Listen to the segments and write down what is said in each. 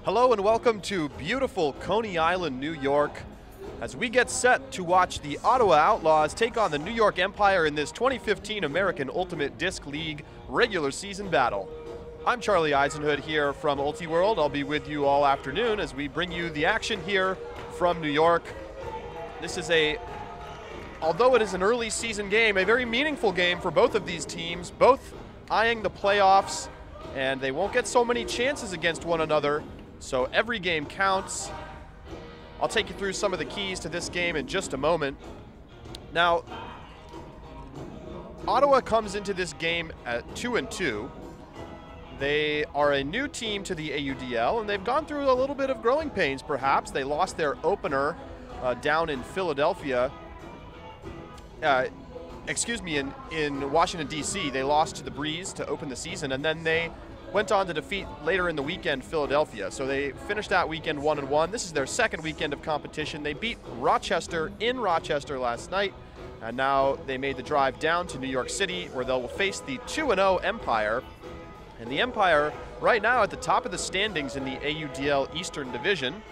Hello and welcome to beautiful Coney Island, New York, as we get set to watch the Ottawa Outlaws take on the New York Empire in this 2015 American Ultimate Disc League regular season battle. I'm Charlie Eisenhood here from Ultiworld. I'll be with you all afternoon as we bring you the action here from New York. This is although it is an early season game, a very meaningful game for both of these teams, both eyeing the playoffs, and they won't get so many chances against one another. So every game counts. I'll take you through some of the keys to this game in just a moment. Now, Ottawa comes into this game at 2-2. They are a new team to the AUDL, and they've gone through a little bit of growing pains, perhaps. They lost their opener down in Philadelphia. In Washington, D.C. They lost to the Breeze to open the season, and then they went on to defeat later in the weekend Philadelphia. So they finished that weekend 1-1. This is their second weekend of competition. They beat Rochester in Rochester last night, and now they made the drive down to New York City, where they'll face the 2-0 Empire. And the Empire right now at the top of the standings in the AUDL Eastern Division,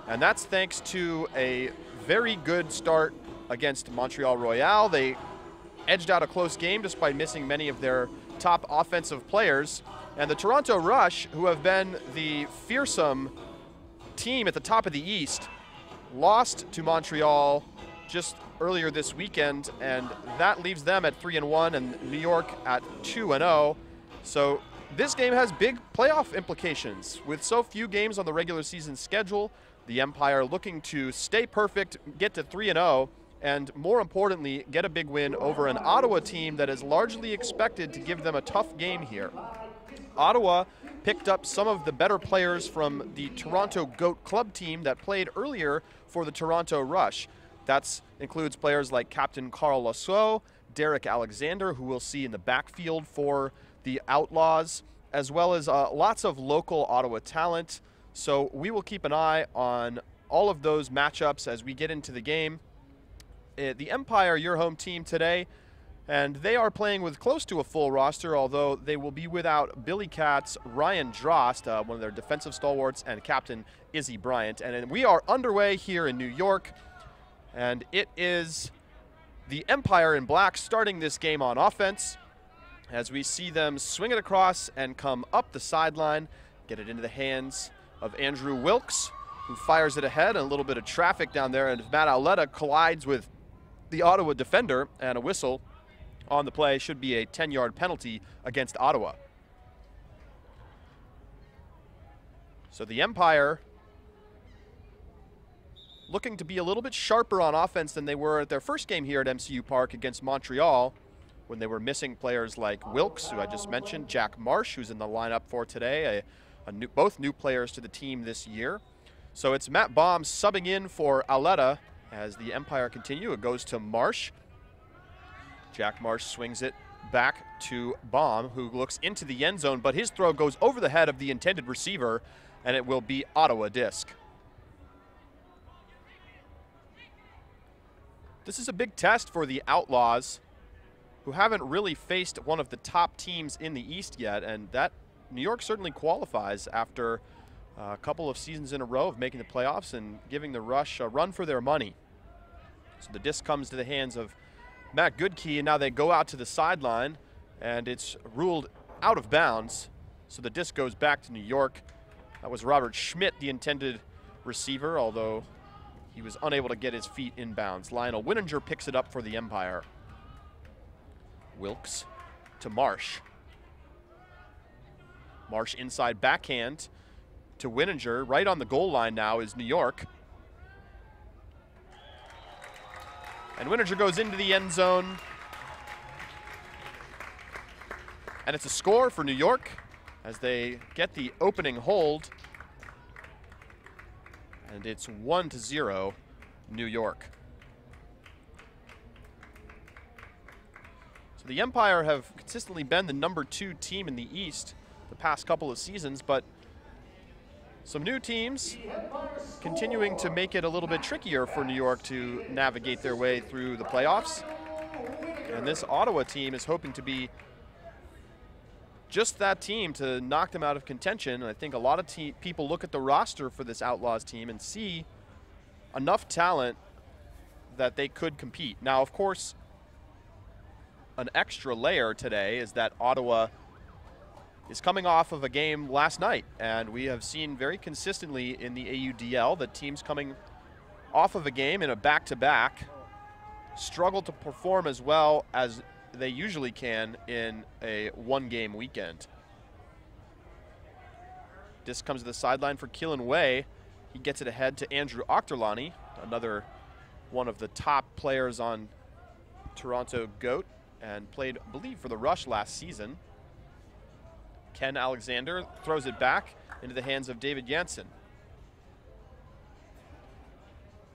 and that's thanks to a very good start against Montreal Royale. They edged out a close game despite missing many of their top offensive players. And the Toronto Rush, who have been the fearsome team at the top of the East, lost to Montreal just earlier this weekend, and that leaves them at 3-1 and New York at 2-0. So this game has big playoff implications. With so few games on the regular season schedule, the Empire looking to stay perfect, get to 3-0, and more importantly, get a big win over an Ottawa team that is largely expected to give them a tough game here. Ottawa picked up some of the better players from the Toronto Goat Club team that played earlier for the Toronto Rush. That includes players like Captain Carl Lasseau, Derek Alexander, who we'll see in the backfield for the Outlaws, as well as lots of local Ottawa talent. So we will keep an eye on all of those matchups as we get into the game. The Empire, your home team today, and they are playing with close to a full roster, although they will be without Billy Katz, Ryan Drost, one of their defensive stalwarts, and Captain Izzy Bryant. And we are underway here in New York, and it is the Empire in black starting this game on offense as we see them swing it across and come up the sideline, get it into the hands of Andrew Wilkes, who fires it ahead, and a little bit of traffic down there, and Matt Auletta collides with the Ottawa defender, and a whistle on the play. Should be a 10-yard penalty against Ottawa. So the Empire looking to be a little bit sharper on offense than they were at their first game here at MCU Park against Montreal, when they were missing players like Wilkes, who I just mentioned, Jack Marsh, who's in the lineup for today, both new players to the team this year. So it's Matt Baum subbing in for Auletta as the Empire continue. It goes to Marsh. Jack Marsh swings it back to Baum, who looks into the end zone, but his throw goes over the head of the intended receiver, and it will be Ottawa disc. This is a big test for the Outlaws, who haven't really faced one of the top teams in the East yet, and that New York certainly qualifies after a couple of seasons in a row of making the playoffs and giving the Rush a run for their money. So the disc comes to the hands of Matt Goodkey, and now they go out to the sideline, and it's ruled out of bounds. So the disc goes back to New York. That was Robert Schmidt, the intended receiver, although he was unable to get his feet in bounds. Lionel Winninger picks it up for the Empire. Wilkes to Marsh. Marsh inside backhand to Winninger. Right on the goal line now is New York. And Winninger goes into the end zone. And it's a score for New York as they get the opening hold. And it's 1-0 New York. So the Empire have consistently been the #2 team in the East the past couple of seasons, but some new teams continuing to make it a little bit trickier for New York to navigate their way through the playoffs. And this Ottawa team is hoping to be just that team to knock them out of contention. And I think a lot of people look at the roster for this Outlaws team and see enough talent that they could compete. Now, of course, an extra layer today is that Ottawa is coming off of a game last night, and we have seen very consistently in the AUDL that teams coming off of a game in a back-to-back struggle to perform as well as they usually can in a one-game weekend. This comes to the sideline for Keelan Way. He gets it ahead to Andrew Ochterlani, another one of the top players on Toronto GOAT, and played, I believe, for the Rush last season. Ken Alexander throws it back into the hands of David Jansen.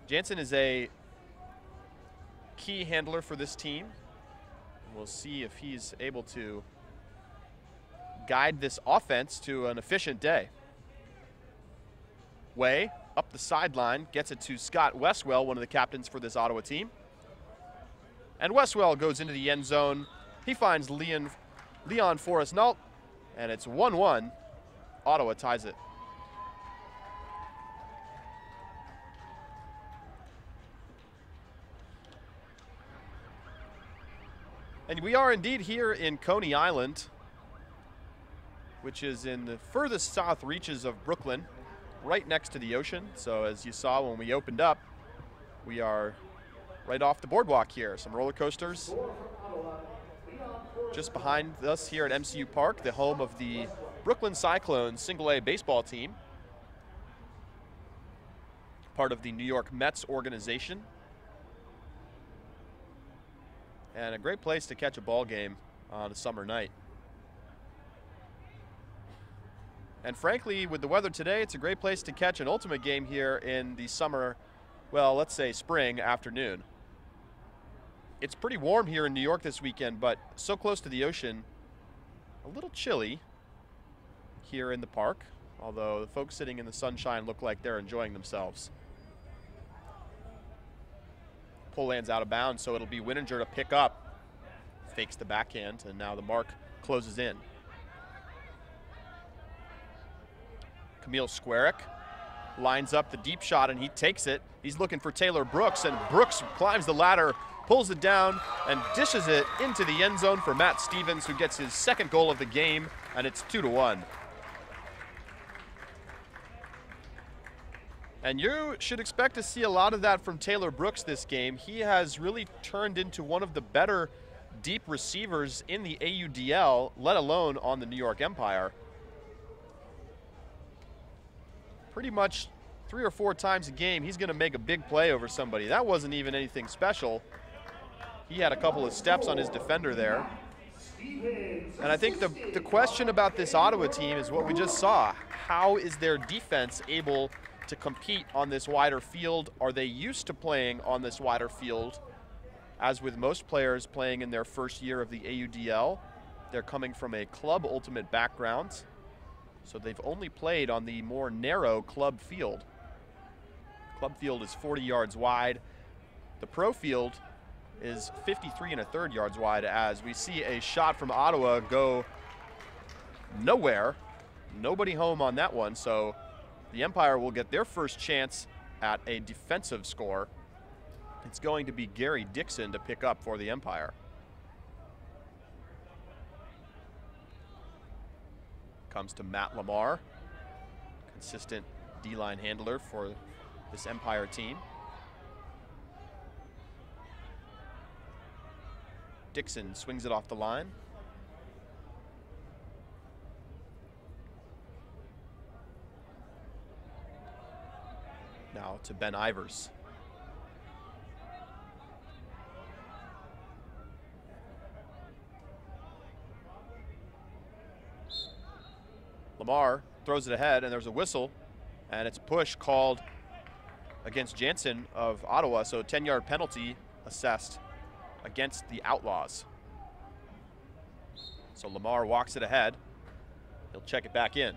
Jansen is a key handler for this team. We'll see if he's able to guide this offense to an efficient day. Way up the sideline, gets it to Scott Westwell, one of the captains for this Ottawa team. And Westwell goes into the end zone. He finds Leon Forrest-Nault, and it's 1-1. Ottawa ties it. And we are indeed here in Coney Island, which is in the furthest south reaches of Brooklyn, right next to the ocean. So as you saw when we opened up, we are right off the boardwalk here. Some roller coasters just behind us here at MCU Park, the home of the Brooklyn Cyclones single-A baseball team, part of the New York Mets organization. And a great place to catch a ball game on a summer night. And frankly, with the weather today, it's a great place to catch an ultimate game here in the summer, well, let's say spring afternoon. It's pretty warm here in New York this weekend, but so close to the ocean, a little chilly here in the park, although the folks sitting in the sunshine look like they're enjoying themselves. Pull lands out of bounds, so it'll be Wininger to pick up. Fakes the backhand, and now the mark closes in. Camille Squarick lines up the deep shot, and he takes it. He's looking for Taylor Brooks, and Brooks climbs the ladder, pulls it down, and dishes it into the end zone for Matt Stevens, who gets his second goal of the game, and it's 2-1. And you should expect to see a lot of that from Taylor Brooks this game. He has really turned into one of the better deep receivers in the AUDL, let alone on the New York Empire. Pretty much 3 or 4 times a game, he's gonna make a big play over somebody. That wasn't even anything special. He had a couple of steps on his defender there. And I think the question about this Ottawa team is what we just saw. How is their defense able to compete on this wider field? Are they used to playing on this wider field? As with most players playing in their first year of the AUDL, they're coming from a club ultimate background, so they've only played on the more narrow club field. Club field is 40 yards wide. The pro field is 53 1/3 yards wide, as we see a shot from Ottawa go nowhere. Nobody home on that one, so the Empire will get their first chance at a defensive score. It's going to be Gary Dixon to pick up for the Empire. Comes to Matt Lamar, consistent D-line handler for this Empire team. Dixon swings it off the line. Now to Ben Ivers. Lamar throws it ahead, and there's a whistle, and it's a push called against Jansen of Ottawa, so a 10-yard penalty assessed against the Outlaws. So Lamar walks it ahead. He'll check it back in.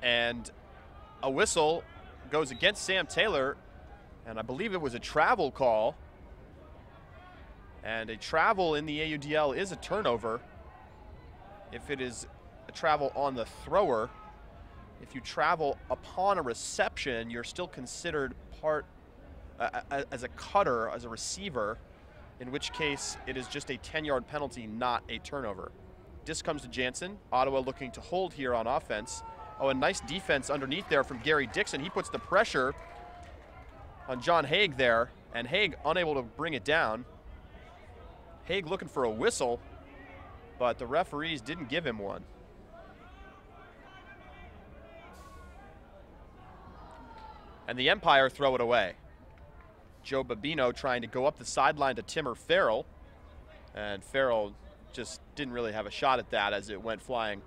And a whistle goes against Sam Taylor, And I believe it was a travel call. And a travel in the AUDL is a turnover if it is a travel on the thrower. If you travel upon a reception, you're still considered part as a cutter, as a receiver, in which case it is just a 10-yard penalty, not a turnover. Disc comes to Jansen. Ottawa looking to hold here on offense. Oh, a nice defense underneath there from Gary Dixon. He puts the pressure on John Haig there, and Haig unable to bring it down. Haig looking for a whistle, but the referees didn't give him one. And the Empire throw it away. Joe Babino trying to go up the sideline to Timmer Farrell, and Farrell just didn't really have a shot at that as it went flying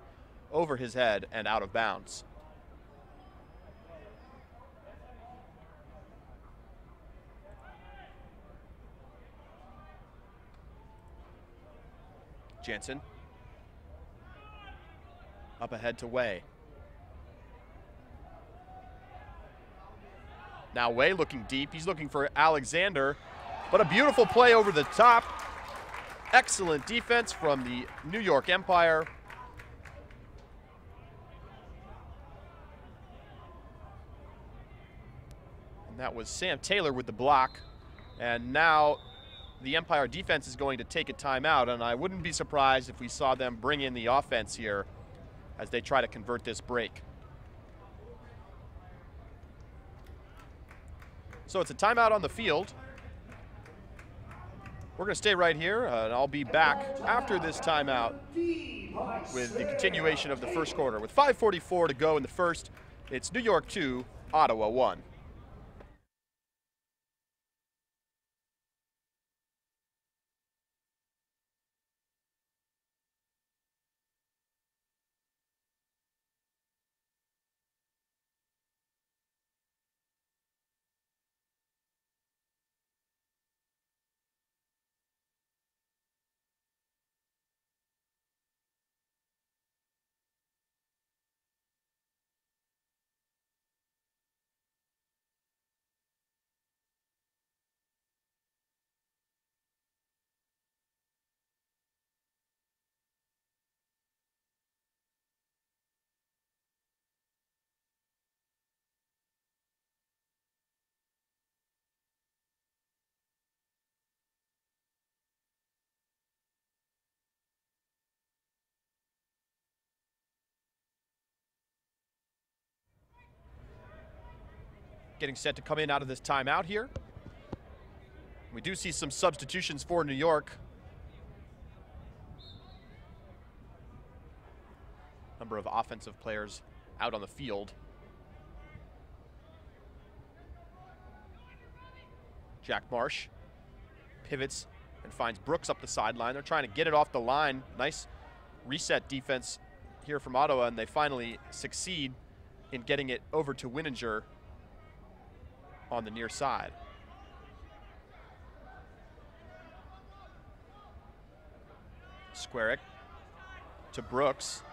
over his head and out of bounds. Jansen up ahead to Way. Now Way looking deep. He's looking for Alexander, but a beautiful play over the top. Excellent defense from the New York Empire. And that was Sam Taylor with the block. And now the Empire defense is going to take a timeout, and I wouldn't be surprised if we saw them bring in the offense here as they try to convert this break. So it's a timeout on the field. We're going to stay right here, and I'll be back after this timeout with the continuation of the first quarter. With 5:44 to go in the first, it's New York 2, Ottawa 1. Getting set to come in out of this timeout here. We do see some substitutions for New York. Number of offensive players out on the field. Jack Marsh pivots and finds Brooks up the sideline. They're trying to get it off the line. Nice reset defense here from Ottawa, and they finally succeed in getting it over to Wininger on the near side. Squarick to Brooks,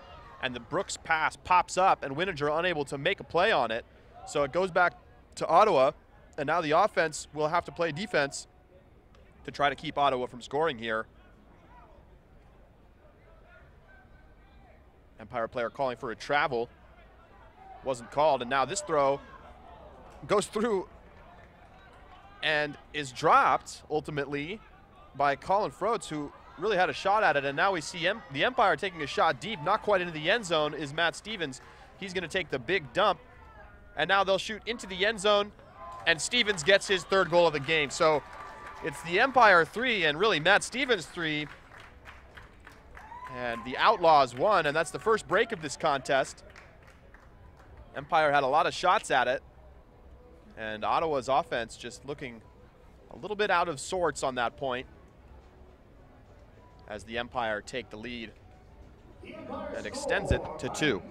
and the Brooks pass pops up, and Wininger unable to make a play on it. So it goes back to Ottawa, and now the offense will have to play defense to try to keep Ottawa from scoring here. Empire player calling for a travel. Wasn't called, and now this throw goes through and is dropped ultimately by Colin Froats, who really had a shot at it. And now we see the Empire taking a shot deep, not quite into the end zone, is Matt Stevens. He's going to take the big dump, and now they'll shoot into the end zone, and Stevens gets his third goal of the game. So it's the Empire 3 and really Matt Stevens 3, and the Outlaws 1, and that's the first break of this contest. Empire had a lot of shots at it, and Ottawa's offense just looking a little bit out of sorts on that point as the Empire take the lead and extends it to 2.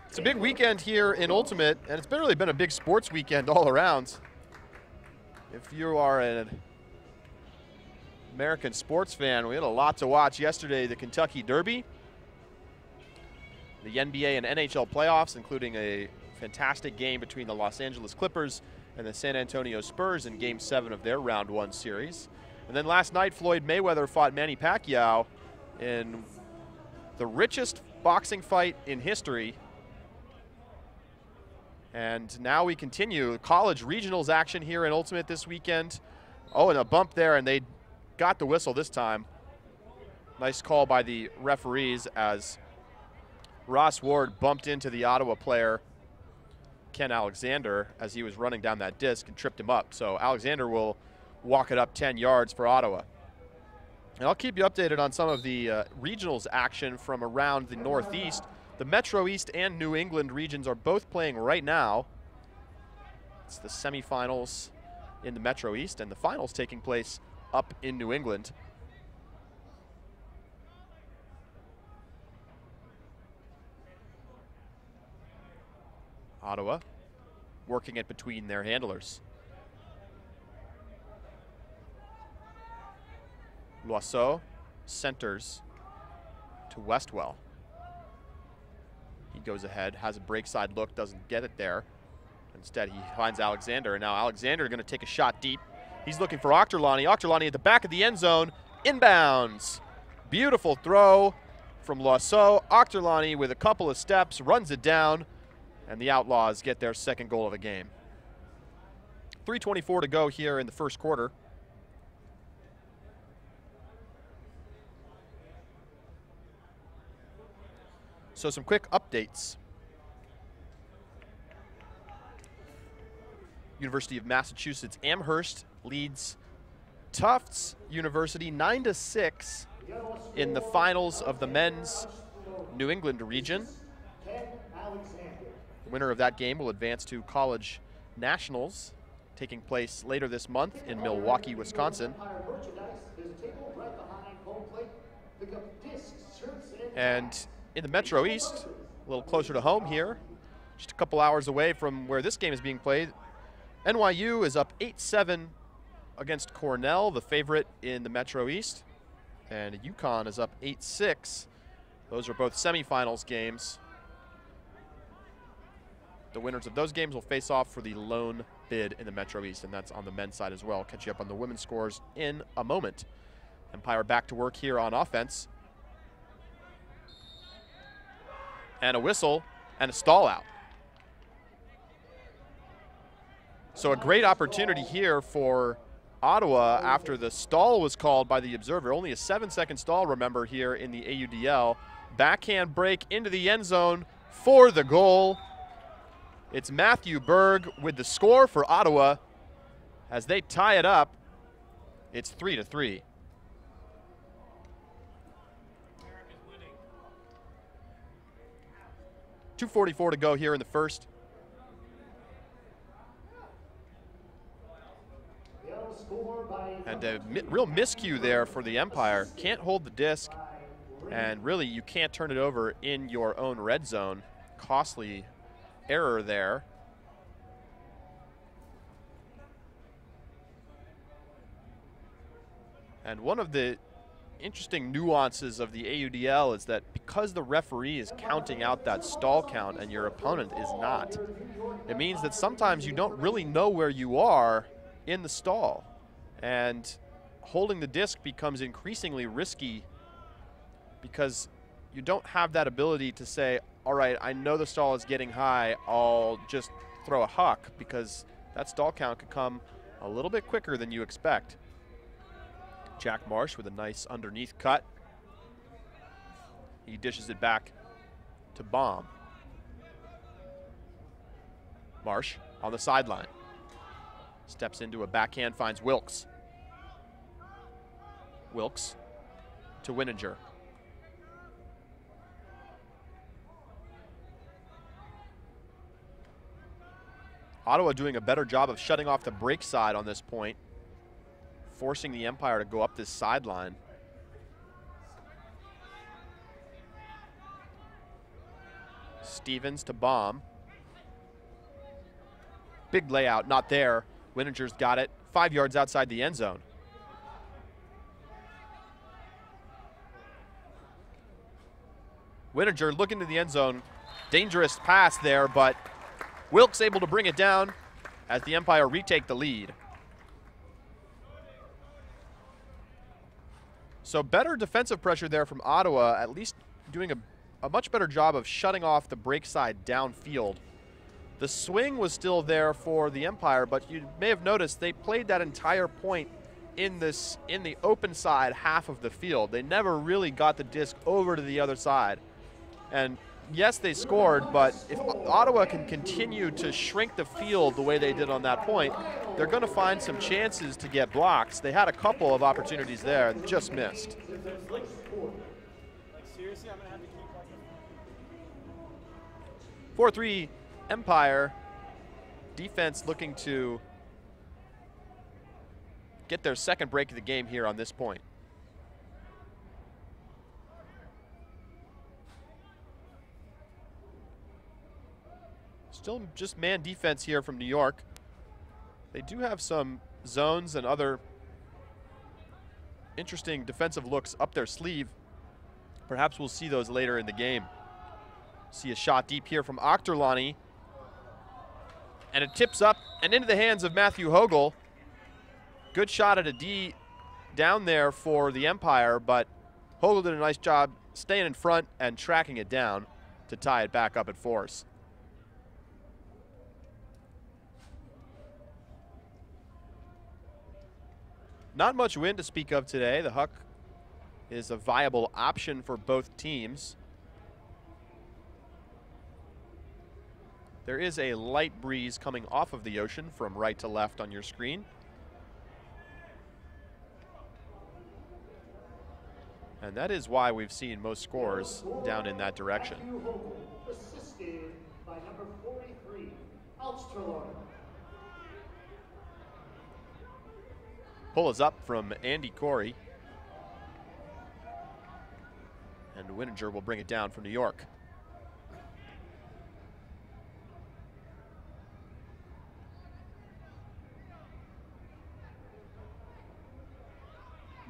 It's a big weekend here in Ultimate, and it's really been a big sports weekend all around. If you are an American sports fan, we had a lot to watch yesterday. The Kentucky Derby, the NBA and NHL playoffs, including a fantastic game between the Los Angeles Clippers and the San Antonio Spurs in Game 7 of their Round 1 series. And then last night, Floyd Mayweather fought Manny Pacquiao in the richest boxing fight in history. And now we continue college regionals action here in Ultimate this weekend. Oh, and a bump there, and they got the whistle this time. Nice call by the referees as Ross Ward bumped into the Ottawa player, Ken Alexander, as he was running down that disc and tripped him up. So Alexander will walk it up 10 yards for Ottawa. And I'll keep you updated on some of the regionals action from around the Northeast. The Metro East and New England regions are both playing right now. It's the semifinals in the Metro East and the finals taking place up in New England. Ottawa working it between their handlers. Loiseau centers to Westwell. He goes ahead, has a break side look, doesn't get it there. Instead, he finds Alexander, and now Alexander going to take a shot deep. He's looking for Ochterlony. Ochterlony at the back of the end zone, inbounds. Beautiful throw from Loiseau. Ochterlony with a couple of steps, runs it down, and the Outlaws get their second goal of the game. 3:24 to go here in the first quarter. So some quick updates. University of Massachusetts Amherst leads Tufts University 9-6 in the finals of the men's New England region. The winner of that game will advance to college nationals taking place later this month in Milwaukee, Wisconsin. And in the Metro East, a little closer to home here, just a couple hours away from where this game is being played, NYU is up 8-7 against Cornell, the favorite in the Metro East, and UConn is up 8-6. Those are both semifinals games. The winners of those games will face off for the lone bid in the Metro East, and that's on the men's side as well. I'll catch you up on the women's scores in a moment. Empire back to work here on offense. And a whistle and a stall out. So a great opportunity here for Ottawa after the stall was called by the observer. Only a 7-second stall, remember, here in the AUDL. Backhand break into the end zone for the goal. It's Matthew Berg with the score for Ottawa. As they tie it up, it's 3-3. .244 to go here in the first. And a real miscue there for the Empire. Can't hold the disc, and really you can't turn it over in your own red zone. Costly error there. And one of the interesting nuances of the AUDL is that because the referee is counting out that stall count and your opponent is not, it means that sometimes you don't really know where you are in the stall, and holding the disc becomes increasingly risky because you don't have that ability to say, all right, I know the stall is getting high, I'll just throw a huck, because that stall count could come a little bit quicker than you expect. Jack Marsh with a nice underneath cut. He dishes it back to Baum. Marsh on the sideline. Steps into a backhand, finds Wilkes. Wilkes to Wininger. Ottawa doing a better job of shutting off the break side on this point, forcing the Empire to go up this sideline. Stevens to Baum. Big layout, not there. Wininger's got it 5 yards outside the end zone. Wininger looking to the end zone. Dangerous pass there, but Wilkes able to bring it down as the Empire retake the lead. So better defensive pressure there from Ottawa, at least doing a much better job of shutting off the break side downfield. The swing was still there for the Empire, but you may have noticed they played that entire point in the open side half of the field. They never really got the disc over to the other side. And yes, they scored, but if Ottawa can continue to shrink the field the way they did on that point, they're going to find some chances to get blocks. They had a couple of opportunities there and just missed. 4-3 Empire. Defense looking to get their second break of the game here on this point. Still just man defense here from New York. They do have some zones and other interesting defensive looks up their sleeve. Perhaps we'll see those later in the game. See a shot deep here from Ochterlani. And it tips up and into the hands of Matthew Hogel. Good shot at a D down there for the Empire, but Hogel did a nice job staying in front and tracking it down to tie it back up at force. Not much wind to speak of today. The Huck is a viable option for both teams. There is a light breeze coming off of the ocean from right to left on your screen. And that is why we've seen most scores down in that direction. Assisted by number 43, Outlaws. Pull is up from Andy Corey. And Wininger will bring it down from New York.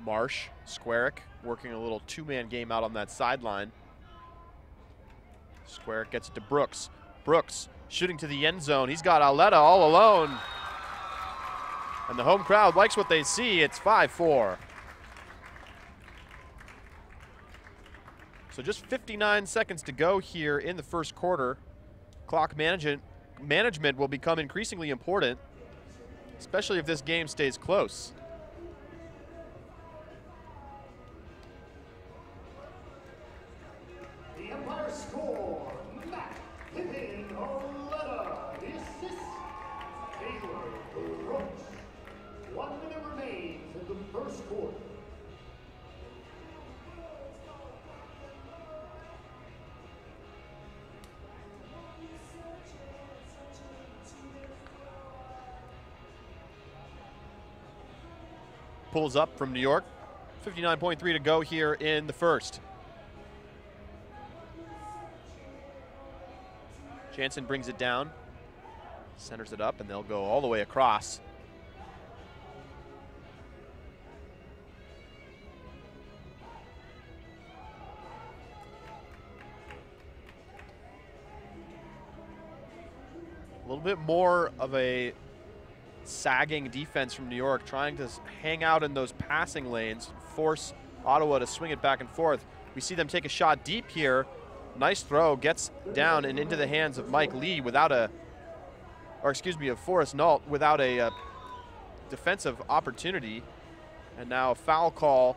Marsh, Squarick working a little two-man game out on that sideline. Squarick gets it to Brooks. Brooks shooting to the end zone. He's got Aletta all alone. And the home crowd likes what they see. It's 5-4. So just 59 seconds to go here in the first quarter. Clock management will become increasingly important, especially if this game stays close. The Empire score, Matt Pippin Oletta. The assist, Taylor Brooks. 1 minute remains in the first quarter. Pulls up from New York. 59.3 to go here in the first. Jansen brings it down, centers it up, and they'll go all the way across. A little bit more of a sagging defense from New York, trying to hang out in those passing lanes, force Ottawa to swing it back and forth. We see them take a shot deep here. Nice throw, gets down and into the hands of Mike Lee without of Forrest Nault without a defensive opportunity. And now a foul call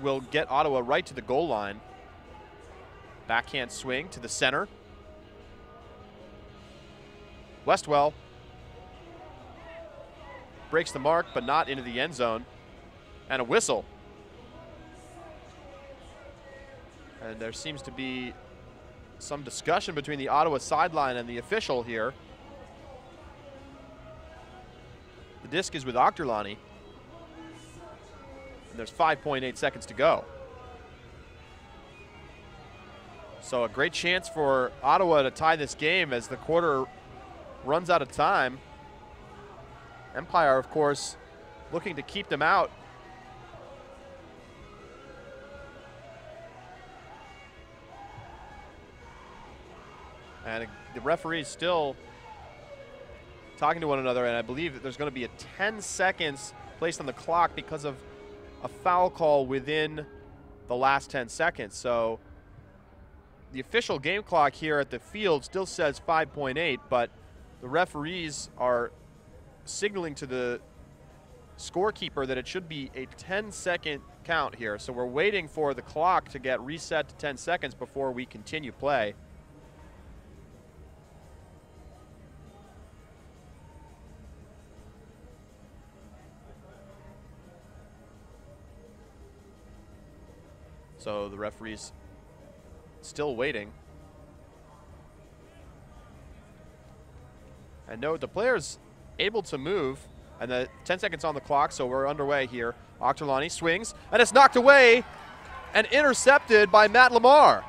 will get Ottawa right to the goal line. Backhand swing to the center. Westwell breaks the mark, but not into the end zone. And a whistle. And there seems to be some discussion between the Ottawa sideline and the official here. The disc is with Ochterlani. And there's 5.8 seconds to go. So a great chance for Ottawa to tie this game as the quarter runs out of time. Empire, of course, looking to keep them out. And the referees still talking to one another, and I believe that there's going to be a 10 seconds placed on the clock because of a foul call within the last 10 seconds. So the official game clock here at the field still says 5.8, but the referees are signaling to the scorekeeper that it should be a 10-second count here. So we're waiting for the clock to get reset to 10 seconds before we continue play. So the referee's still waiting. And note the player's able to move, and the 10 seconds on the clock, so we're underway here. Octolani swings, and it's knocked away and intercepted by Matt Lamar.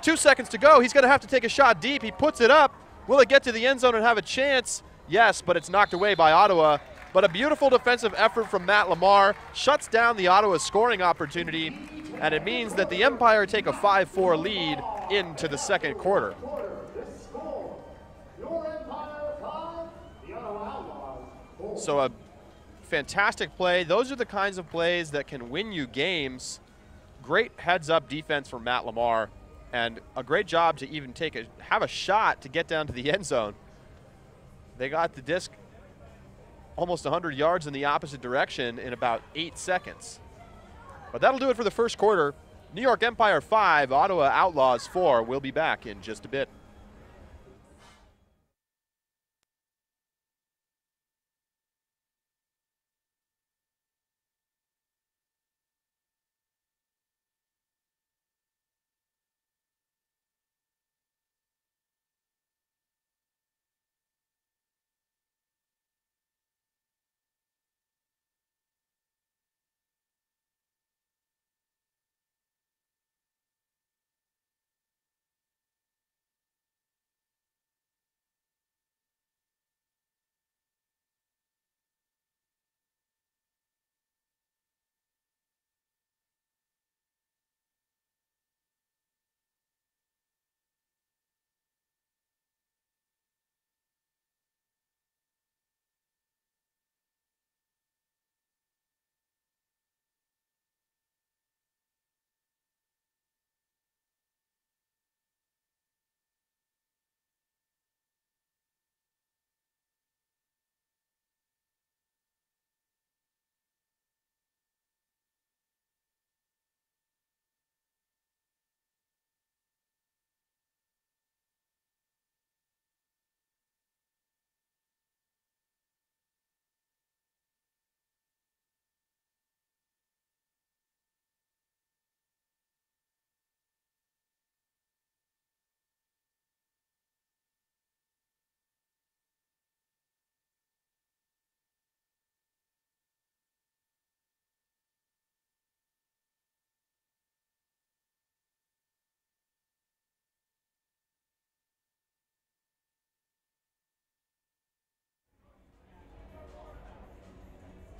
2 seconds to go. He's going to have to take a shot deep. He puts it up. Will it get to the end zone and have a chance? Yes, but it's knocked away by Ottawa. But a beautiful defensive effort from Matt Lamar shuts down the Ottawa scoring opportunity, and it means that the Empire take a 5-4 lead into the second quarter. So a fantastic play. Those are the kinds of plays that can win you games. Great heads-up defense from Matt Lamar, and a great job to even have a shot to get down to the end zone. They got the disc almost 100 yards in the opposite direction in about 8 seconds. But that'll do it for the first quarter. New York Empire 5, Ottawa Outlaws 4. We'll be back in just a bit.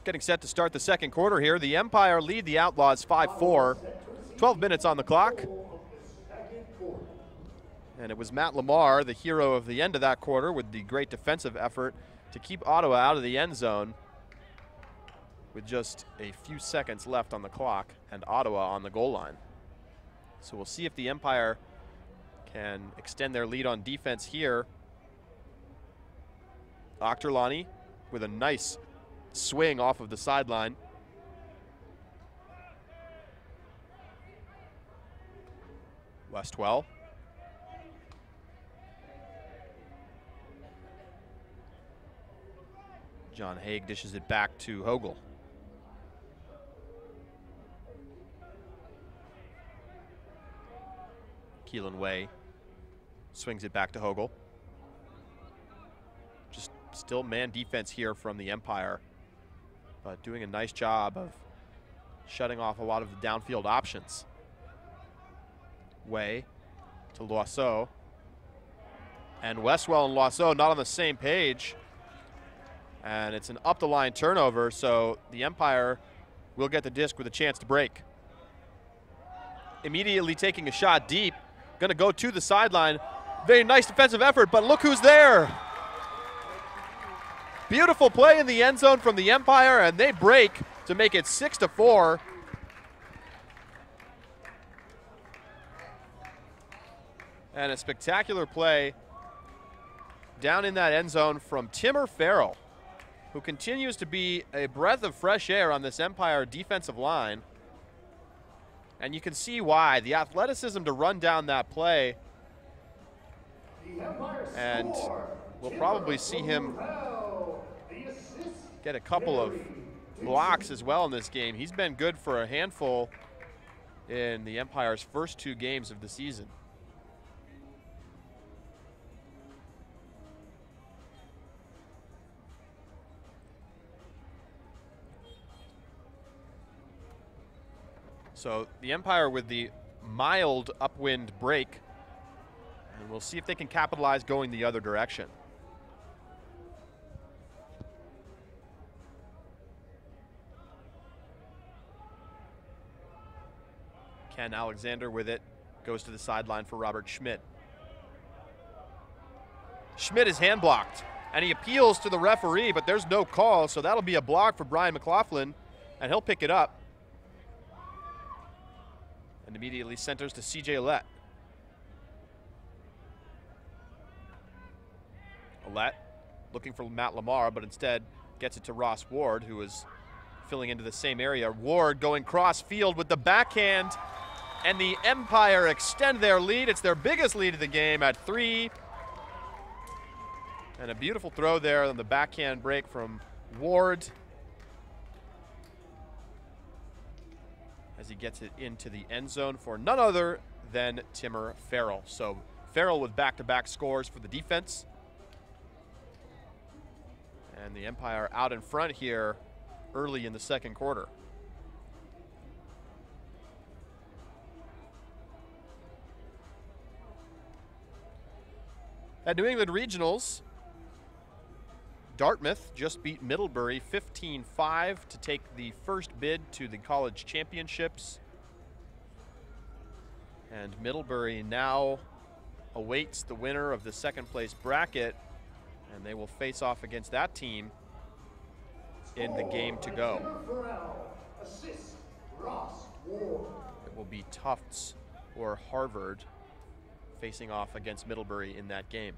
Getting set to start the second quarter here. The Empire lead the Outlaws 5-4. 12 minutes on the clock. And it was Matt Lamar, the hero of the end of that quarter, with the great defensive effort to keep Ottawa out of the end zone with just a few seconds left on the clock and Ottawa on the goal line. So we'll see if the Empire can extend their lead on defense here. Octolani with a nice swing off of the sideline. Westwell. John Haig dishes it back to Hogel. Keelan Way swings it back to Hogel. Just still man defense here from the Empire, but doing a nice job of shutting off a lot of the downfield options. Way to Loiseau. And Westwell and Loiseau not on the same page. And it's an up-the-line turnover, so the Empire will get the disc with a chance to break. Immediately taking a shot deep, gonna go to the sideline. Very nice defensive effort, but look who's there. Beautiful play in the end zone from the Empire, and they break to make it 6-4. And a spectacular play down in that end zone from Timmer Farrell, who continues to be a breath of fresh air on this Empire defensive line. And you can see why. The athleticism to run down that play. And we'll probably see him get a couple of blocks as well in this game. He's been good for a handful in the Empire's first 2 games of the season. So the Empire with the mild upwind break, and we'll see if they can capitalize going the other direction. Ken Alexander with it, goes to the sideline for Robert Schmidt. Schmidt is hand blocked, and he appeals to the referee, but there's no call, so that'll be a block for Brian McLaughlin, and he'll pick it up. And immediately centers to C.J. Lett. Lett looking for Matt Lamar, but instead gets it to Ross Ward, who is filling into the same area. Ward going cross field with the backhand, and the Empire extend their lead. It's their biggest lead of the game at 3. And a beautiful throw there on the backhand break from Ward, as he gets it into the end zone for none other than Timmer Farrell. So Farrell with back-to-back scores for the defense. And the Empire out in front here early in the second quarter. At New England Regionals, Dartmouth just beat Middlebury 15-5 to take the first bid to the college championships. And Middlebury now awaits the winner of the second place bracket, and they will face off against that team in the game to go. It will be Tufts or Harvard facing off against Middlebury in that game.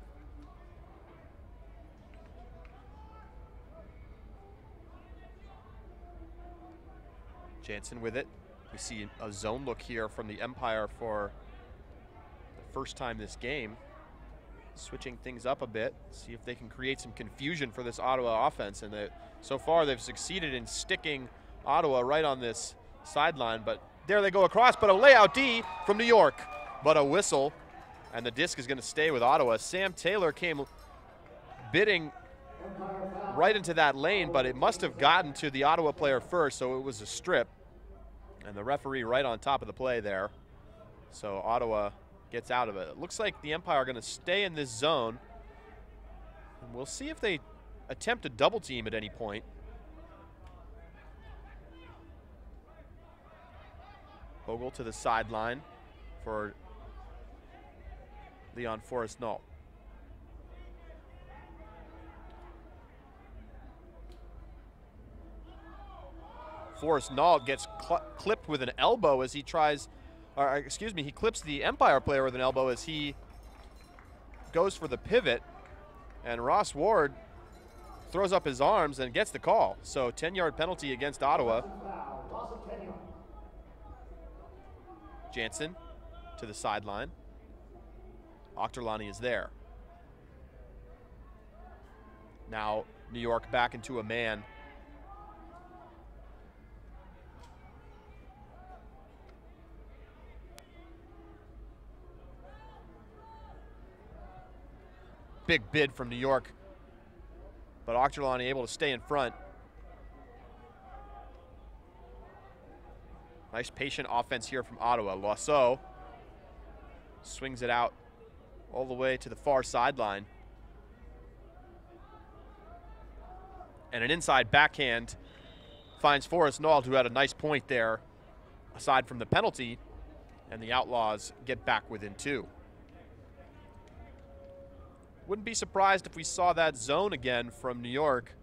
Jansen with it. We see a zone look here from the Empire for the first time this game. Switching things up a bit, see if they can create some confusion for this Ottawa offense. And so far they've succeeded in sticking Ottawa right on this sideline, but there they go across, but a layout D from New York. But a whistle, and the disc is gonna stay with Ottawa. Sam Taylor came bidding right into that lane, but it must have gotten to the Ottawa player first, so it was a strip. And the referee right on top of the play there. So Ottawa gets out of it. It looks like the Empire are going to stay in this zone. And we'll see if they attempt a double team at any point. Bogle to the sideline for Leon Forrest-Null. Forrest-Null gets clipped with an elbow as he tries, or excuse me, he clips the Empire player with an elbow as he goes for the pivot, and Ross Ward throws up his arms and gets the call. So 10-yard penalty against Ottawa. Jansen to the sideline. Ochterlani is there. Now New York back into a man. Big bid from New York, but Ochterlani able to stay in front. Nice patient offense here from Ottawa. Loiseau swings it out all the way to the far sideline. And an inside backhand finds Forrest-Null, who had a nice point there aside from the penalty, and the Outlaws get back within 2. Wouldn't be surprised if we saw that zone again from New York.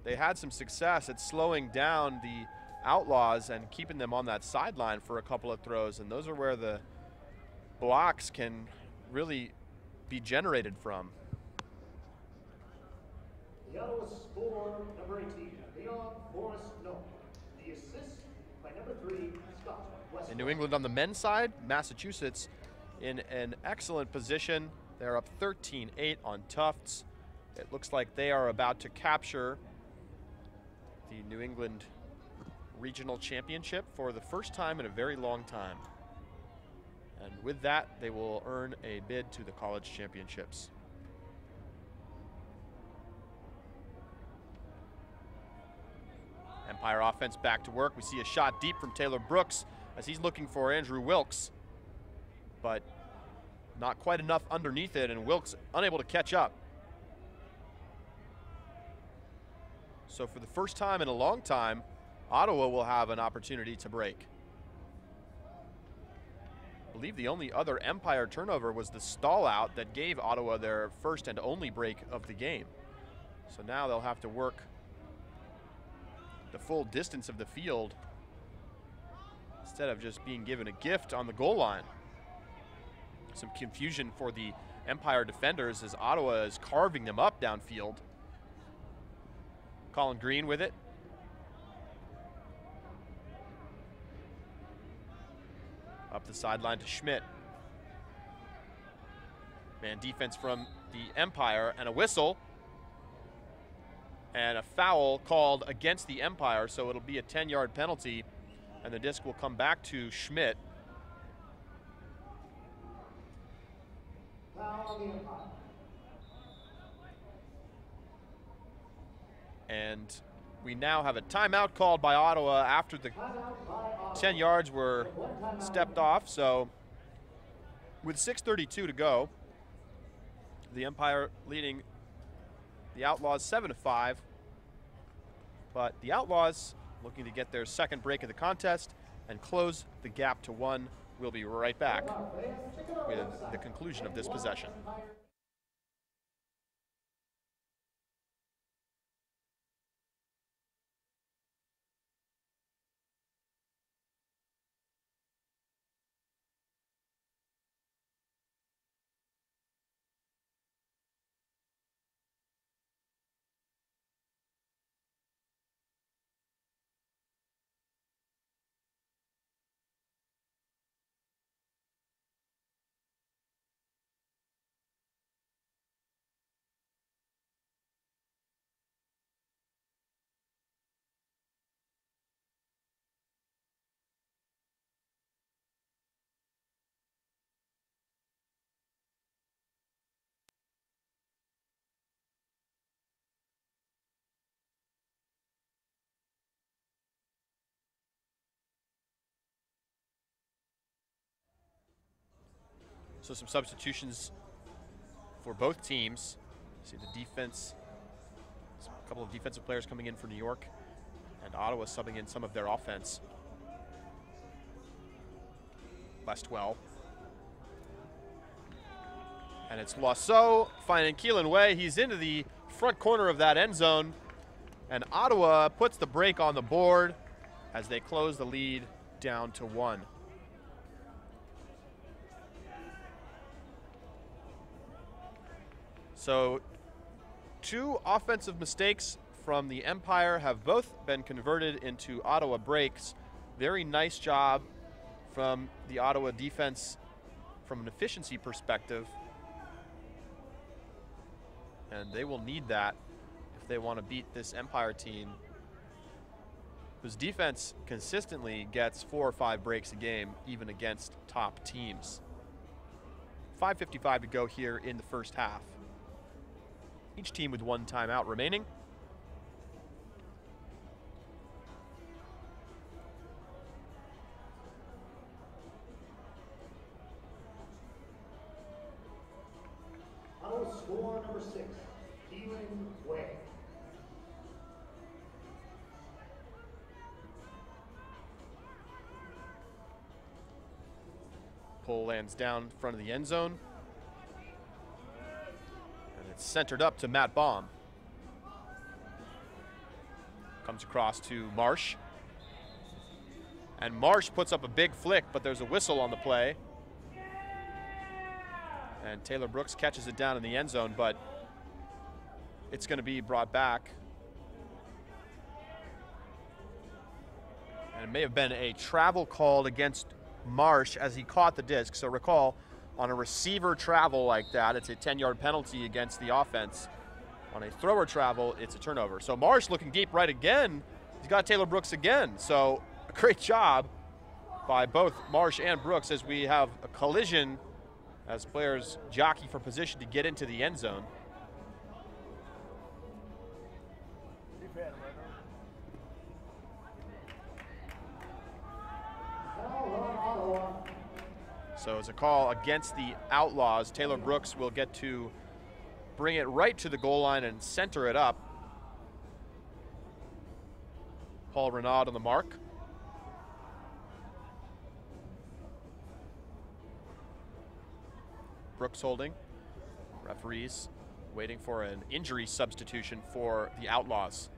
They had some success at slowing down the Outlaws and keeping them on that sideline for a couple of throws, and those are where the blocks can really be generated from. The Ottawa score, number 18, Leon Forrest Noah. The assist by number 3, Scott West. In New England on the men's side, Massachusetts in an excellent position. They're up 13-8 on Tufts. It looks like they are about to capture the New England Regional Championship for the first time in a very long time. And with that, they will earn a bid to the college championships. Empire offense back to work. We see a shot deep from Taylor Brooks as he's looking for Andrew Wilkes, but not quite enough underneath it, and Wilkes unable to catch up. So for the first time in a long time, Ottawa will have an opportunity to break. I believe the only other Empire turnover was the stall out that gave Ottawa their first and only break of the game. So now they'll have to work the full distance of the field instead of just being given a gift on the goal line. Some confusion for the Empire defenders as Ottawa is carving them up downfield. Colin Green with it. Up the sideline to Schmidt. Man defense from the Empire and a whistle. And a foul called against the Empire, so it'll be a 10-yard penalty, and the disc will come back to Schmidt. And we now have a timeout called by Ottawa after the 10 yards were stepped off. So with 6:32 to go, the Empire leading the Outlaws 7-5. But the Outlaws looking to get their second break of the contest and close the gap to 1. We'll be right back with the conclusion of this possession. So some substitutions for both teams. See the defense, a couple of defensive players coming in for New York, and Ottawa subbing in some of their offense. Westwell. And it's Loiseau finding Keelan Way. He's into the front corner of that end zone, and Ottawa puts the break on the board as they close the lead down to 1. So 2 offensive mistakes from the Empire have both been converted into Ottawa breaks. Very nice job from the Ottawa defense from an efficiency perspective. And they will need that if they want to beat this Empire team, whose defense consistently gets 4 or 5 breaks a game, even against top teams. 5:55 to go here in the first half. Each team with 1 timeout remaining. Ottawa score number 6, Keelan Way. Pull lands down in front of the end zone. It's centered up to Matt Baum. Comes across to Marsh. And Marsh puts up a big flick, but there's a whistle on the play. And Taylor Brooks catches it down in the end zone, but it's going to be brought back. And it may have been a travel called against Marsh as he caught the disc. So recall, on a receiver travel like that, it's a 10-yard penalty against the offense. On a thrower travel, it's a turnover. So Marsh looking deep right again. He's got Taylor Brooks again. So a great job by both Marsh and Brooks as we have a collision as players jockey for position to get into the end zone. So it's a call against the Outlaws. Taylor Brooks will get to bring it right to the goal line and center it up. Paul Renaud on the mark. Brooks holding. Referees waiting for an injury substitution for the Outlaws.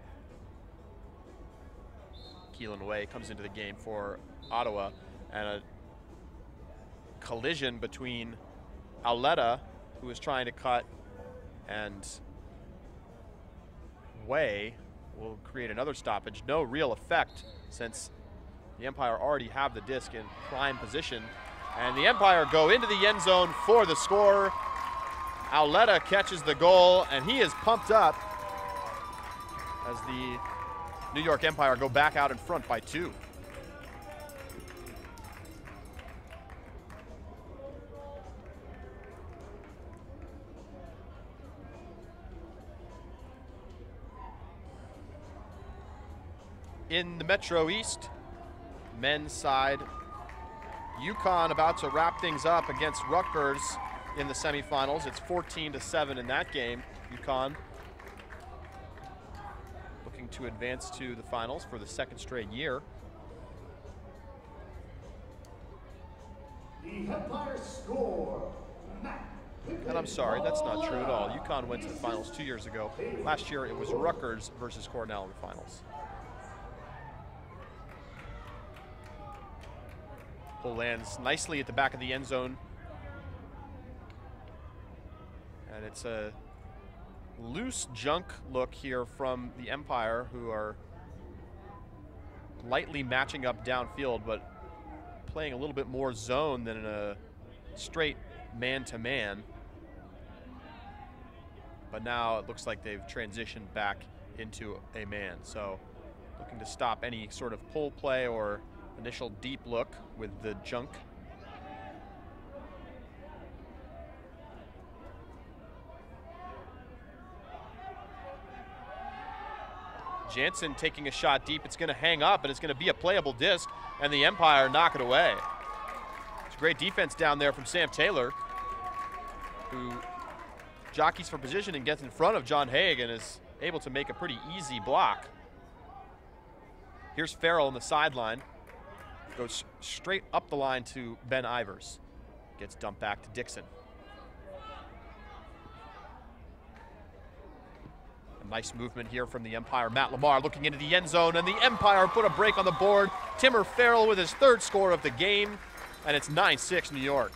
Keelan Way comes into the game for Ottawa, and a collision between Auletta, who is trying to cut, and Way will create another stoppage. No real effect since the Empire already have the disc in prime position. And the Empire go into the end zone for the score. Auletta catches the goal, and he is pumped up as the New York Empire go back out in front by 2. In the Metro East, men's side, UConn about to wrap things up against Rutgers in the semifinals. It's 14-7 in that game. UConn looking to advance to the finals for the 2nd straight year. The Empire score. And I'm sorry, that's not true at all. UConn went to the finals 2 years ago. Last year it was Rutgers versus Cornell in the finals. Pull lands nicely at the back of the end zone. And it's a loose junk look here from the Empire, who are lightly matching up downfield, but playing a little bit more zone than in a straight man-to-man. But now it looks like they've transitioned back into a man. So looking to stop any sort of pull play or initial deep look with the junk. Jansen taking a shot deep. It's going to hang up, and it's going to be a playable disc, and the Empire knock it away. It's great defense down there from Sam Taylor, who jockeys for position and gets in front of John Haig and is able to make a pretty easy block. Here's Farrell on the sideline. Goes straight up the line to Ben Ivers. Gets dumped back to Dixon. A nice movement here from the Empire. Matt Lamar looking into the end zone, and the Empire put a break on the board. Timmer Farrell with his 3rd score of the game, and it's 9-6 New York.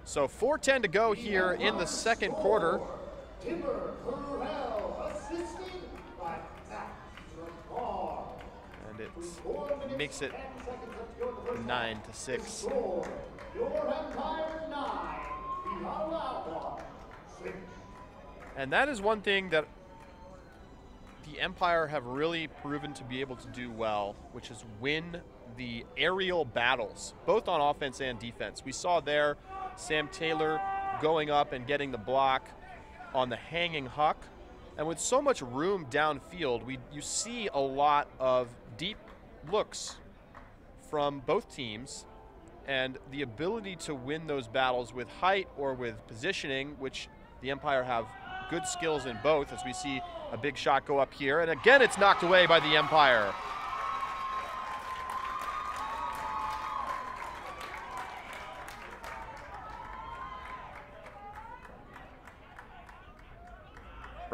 So 4:10 to go here in the 2nd quarter. And it makes it 9-6. And that is one thing that the Empire have really proven to be able to do well, which is win the aerial battles, both on offense and defense. We saw there Sam Taylor going up and getting the block on the hanging huck. And with so much room downfield, you see a lot of deep looks from both teams, and the ability to win those battles with height or with positioning, which the Empire have good skills in both, as we see a big shot go up here. And again, it's knocked away by the Empire.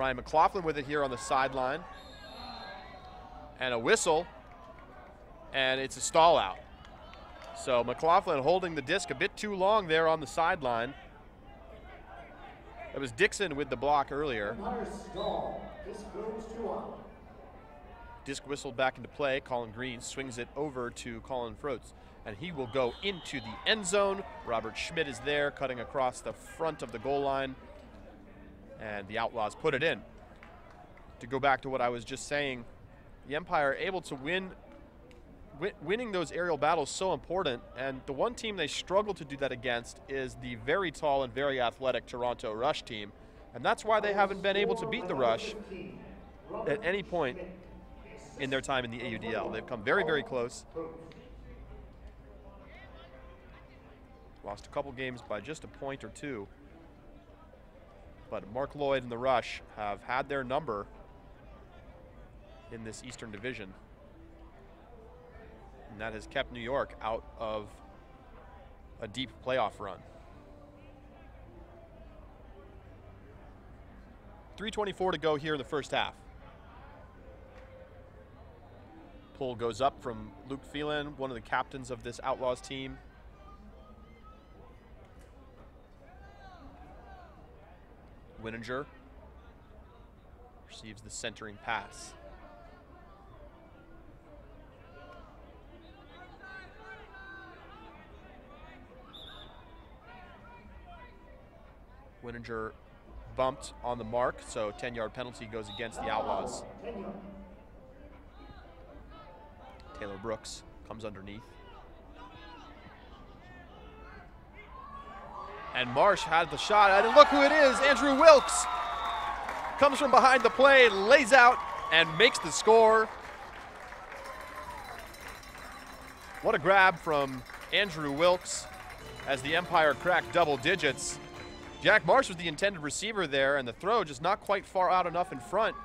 Brian McLaughlin with it here on the sideline. And a whistle, and it's a stall out. So McLaughlin holding the disc a bit too long there on the sideline. It was Dixon with the block earlier. Disc whistled back into play. Colin Green swings it over to Colin Froats, and he will go into the end zone. Robert Schmidt is there, cutting across the front of the goal line, and the Outlaws put it in. To go back to what I was just saying, the Empire able to winning those aerial battles so important, and the one team they struggle to do that against is the very tall and very athletic Toronto Rush team, and that's why they haven't been able to beat the Rush at any point in their time in the AUDL. They've come very, very close. Lost a couple games by just a point or two, but Mark Lloyd and the Rush have had their number in this Eastern Division. And that has kept New York out of a deep playoff run. 3:24 to go here in the first half. Pull goes up from Luke Phelan, one of the captains of this Outlaws team. Wininger receives the centering pass. Wininger bumped on the mark, so 10-yard penalty goes against the Outlaws. Taylor Brooks comes underneath. And Marsh had the shot, and look who it is, Andrew Wilkes. Comes from behind the play, lays out, and makes the score. What a grab from Andrew Wilkes as the Empire cracked double digits. Jack Marsh was the intended receiver there, and the throw just not quite far out enough in front.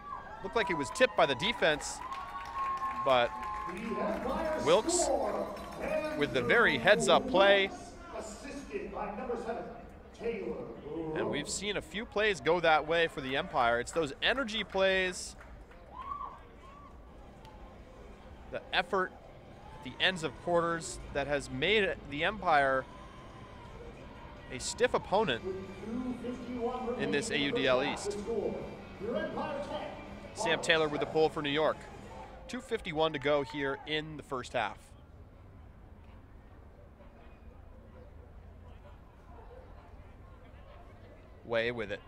Looked like it was tipped by the defense, but Wilkes with the very heads-up play. And we've seen a few plays go that way for the Empire. It's those energy plays, the effort at the ends of quarters that has made the Empire a stiff opponent in this AUDL East. Sam Taylor with the pull for New York. 2:51 to go here in the first half. Way with it.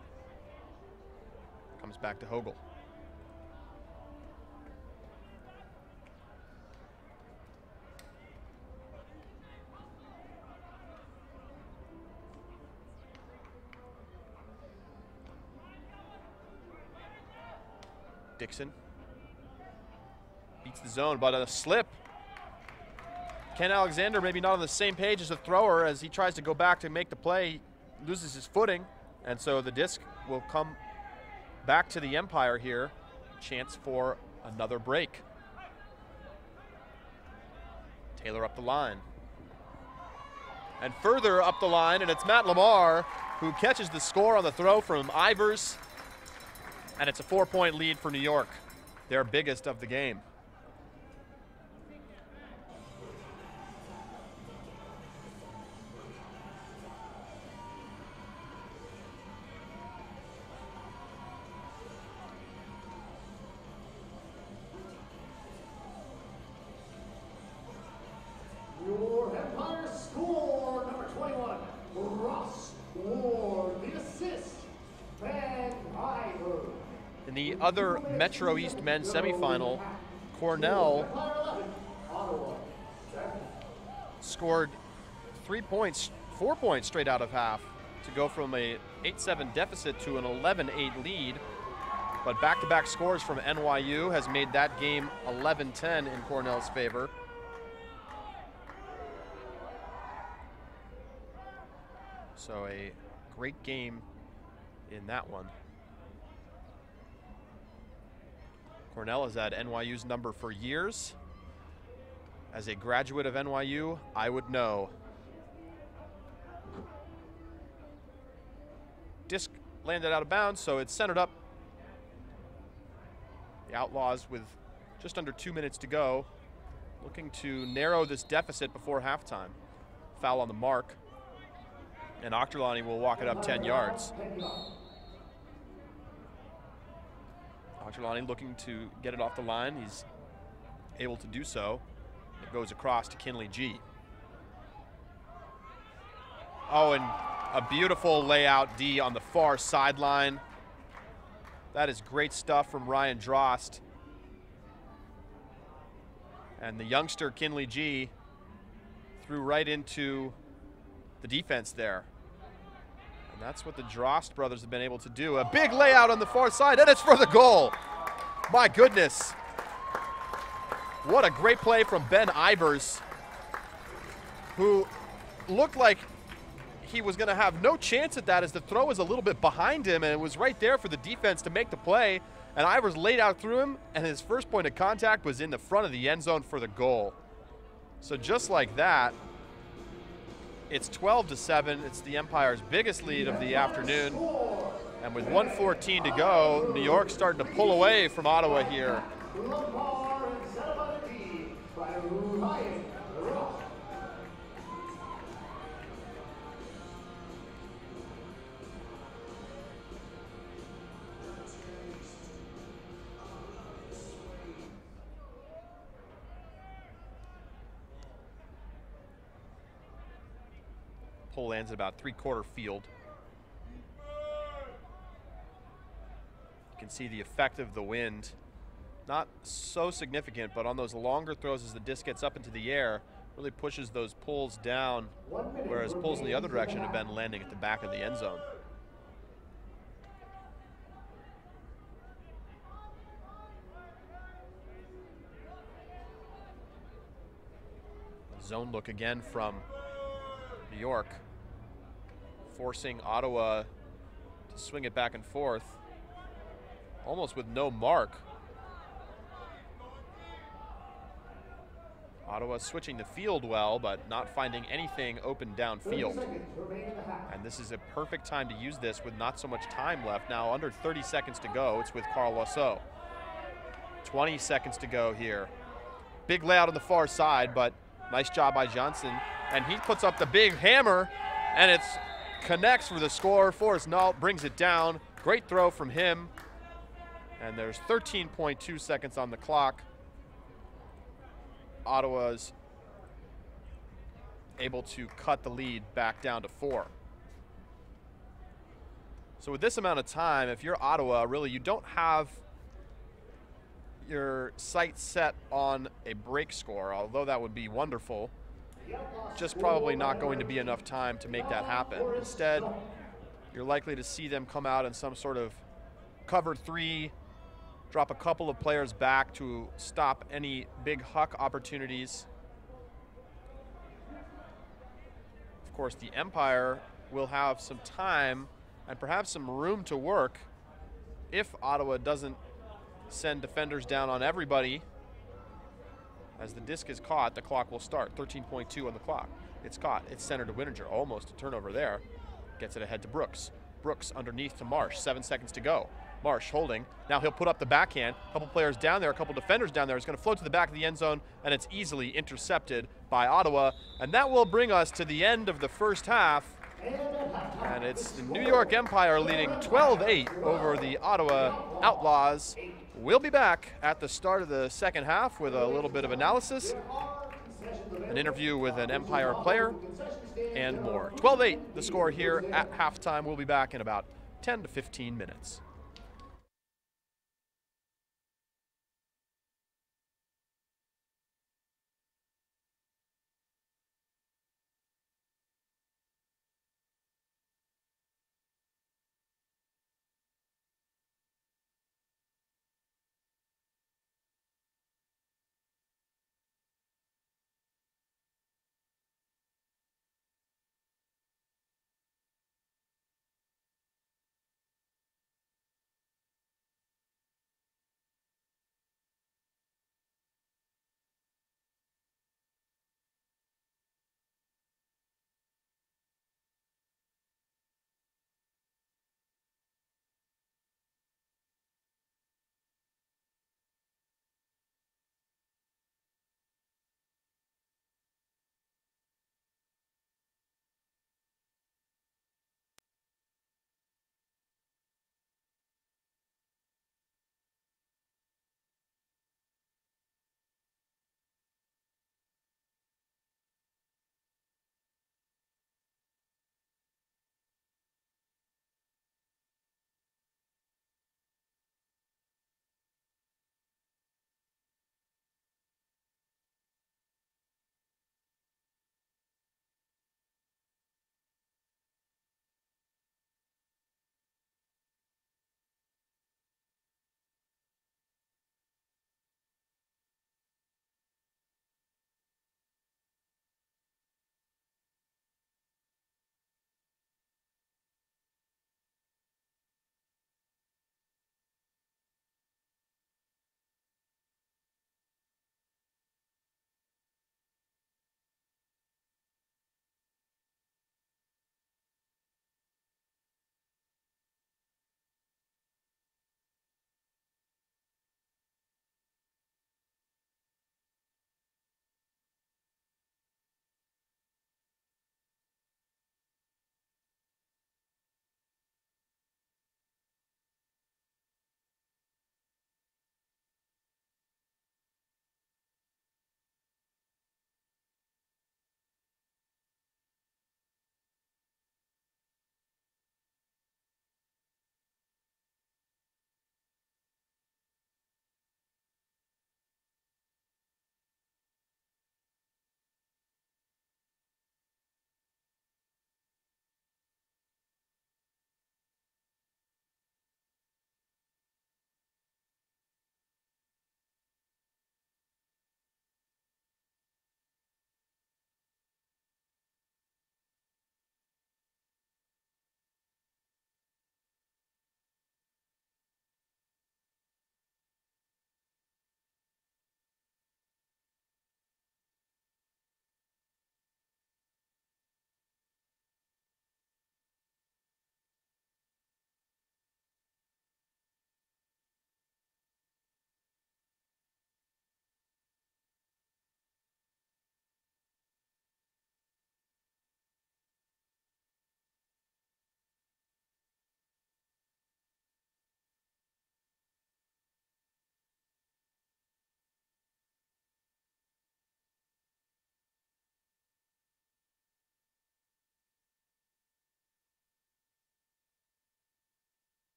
Comes back to Hogel. Dixon beats the zone, but a slip. Ken Alexander maybe not on the same page as the thrower as he tries to go back to make the play. He loses his footing, and so the disc will come back to the Empire here. Chance for another break. Taylor up the line. And further up the line, and it's Matt Lamar who catches the score on the throw from Ivers. And it's a 4-point lead for New York, their biggest of the game. Your Empire score, number 21, Ross Ward, the assist, Van Ivers. In the other Metro East men's semifinal, Cornell scored 4 points straight out of half to go from a 8-7 deficit to an 11-8 lead. But back-to-back scores from NYU has made that game 11-10 in Cornell's favor. So a great game in that one. Cornell has had NYU's number for years. As a graduate of NYU, I would know. Disc landed out of bounds, so it's centered up The Outlaws, with just under 2 minutes to go, looking to narrow this deficit before halftime. Foul on the mark, and Octorlani will walk it up 10 yards. Octorlani looking to get it off the line. He's able to do so. It goes across to Kinley G. Oh, and a beautiful layout D on the far sideline. That is great stuff from Ryan Drost. And the youngster Kinley G threw right into the defense there. And that's what the Drost brothers have been able to do. A big layout on the far side, and it's for the goal. My goodness. What a great play from Ben Ivers, who looked like he was going to have no chance at that as the throw was a little bit behind him, and it was right there for the defense to make the play. And Ivers laid out through him, and his first point of contact was in the front of the end zone for the goal. So just like that, it's 12-7. It's the Empire's biggest lead of the afternoon. And with 1:14 to go, New York's starting to pull away from Ottawa here. Pull lands at about 3/4 field. You can see the effect of the wind. Not so significant, but on those longer throws as the disc gets up into the air, really pushes those pulls down, whereas pulls in the other direction have been landing at the back of the end zone. Zone look again from New York, forcing Ottawa to swing it back and forth, almost with no mark. Ottawa switching the field well, but not finding anything open downfield. And this is a perfect time to use this with not so much time left. Now under 30 seconds to go, it's with Carl Lasso. 20 seconds to go here. Big layout on the far side, but nice job by Johnson. And he puts up the big hammer, and it connects for the score. Forrest Nault brings it down. Great throw from him. And there's 13.2 seconds on the clock. Ottawa's able to cut the lead back down to 4. So with this amount of time, if you're Ottawa, really you don't have your sights set on a break score, although that would be wonderful. Just probably not going to be enough time to make that happen. Instead, you're likely to see them come out in some sort of cover 3, drop a couple of players back to stop any big huck opportunities. Of course, the Empire will have some time and perhaps some room to work if Ottawa doesn't send defenders down on everybody. As the disc is caught, the clock will start. 13.2 on the clock. It's caught. It's centered to Wittinger. Almost a turnover there. Gets it ahead to Brooks. Brooks underneath to Marsh. 7 seconds to go. Marsh holding. Now he'll put up the backhand. A couple players down there, a couple defenders down there. It's going to float to the back of the end zone, and it's easily intercepted by Ottawa. And that will bring us to the end of the first half. And it's the New York Empire leading 12-8 over the Ottawa Outlaws. We'll be back at the start of the second half with a little bit of analysis, an interview with an Empire player, and more. 12-8 the score here at halftime. We'll be back in about 10 to 15 minutes.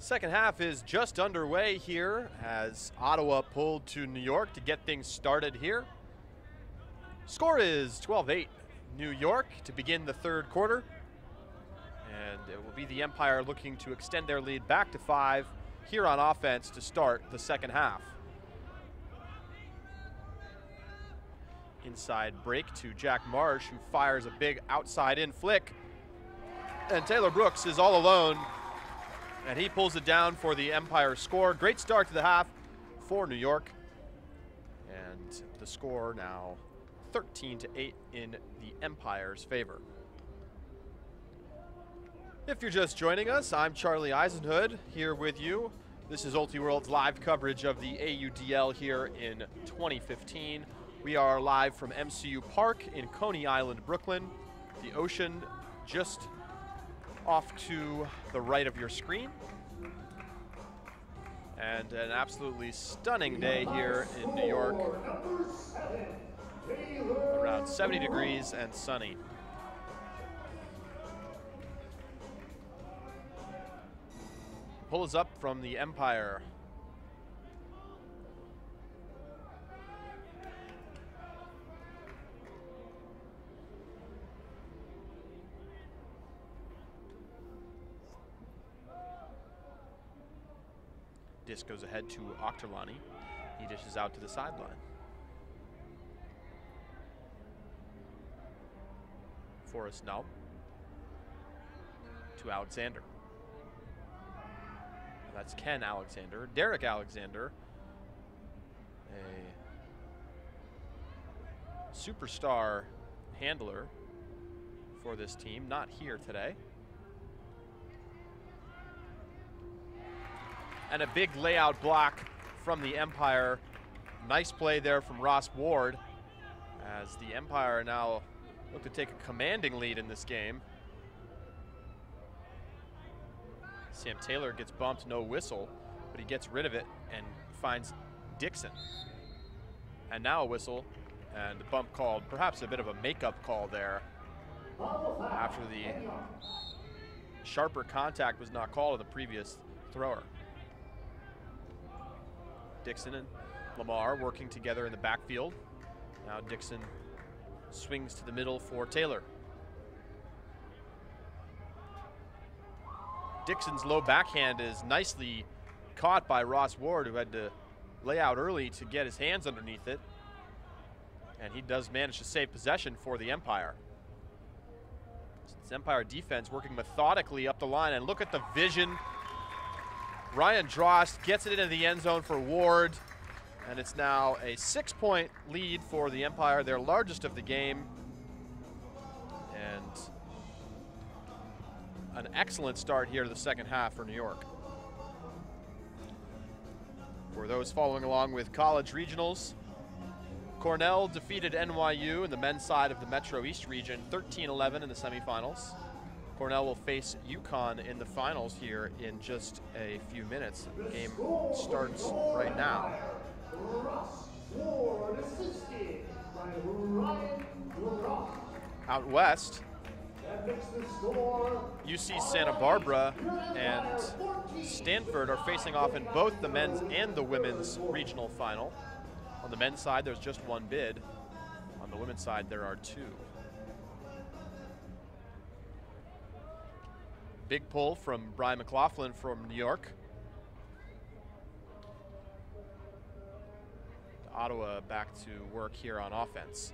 Second half is just underway here as Ottawa pulled to New York to get things started here. Score is 12-8 New York to begin the third quarter. And it will be the Empire looking to extend their lead back to 5 here on offense to start the second half. Inside break to Jack Marsh, who fires a big outside in flick. And Taylor Brooks is all alone, and he pulls it down for the Empire score. Great start to the half for New York. And the score now 13-8 in the Empire's favor. If you're just joining us, I'm Charlie Eisenhood here with you. This is Ultiworld's live coverage of the AUDL here in 2015. We are live from MCU Park in Coney Island, Brooklyn. The ocean just off to the right of your screen. And an absolutely stunning day here in New York. Around 70 degrees and sunny. Pull is up from the Empire. Disc goes ahead to Okterlani. He dishes out to the sideline. Forrest now to Alexander. That's Ken Alexander. Derek Alexander, a superstar handler for this team, not here today. And a big layout block from the Empire. Nice play there from Ross Ward as the Empire now look to take a commanding lead in this game. Sam Taylor gets bumped, no whistle, but he gets rid of it and finds Dixon. And now a whistle and the bump called, perhaps a bit of a makeup call there after the sharper contact was not called on the previous thrower. Dixon and Lamar working together in the backfield. Now Dixon swings to the middle for Taylor. Dixon's low backhand is nicely caught by Ross Ward, who had to lay out early to get his hands underneath it. And he does manage to save possession for the Empire. It's Empire defense working methodically up the line, and look at the vision. Ryan Drost gets it into the end zone for Ward, and it's now a 6-point lead for the Empire, their largest of the game. And an excellent start here to the second half for New York. For those following along with college regionals, Cornell defeated NYU in the men's side of the Metro East region 13-11 in the semifinals. Cornell will face UConn in the finals here in just a few minutes. The game starts right now. Out west, UC Santa Barbara and Stanford are facing off in both the men's and the women's regional final. On the men's side, there's just one bid. On the women's side, there are 2. Big pull from Brian McLaughlin from New York. Ottawa back to work here on offense.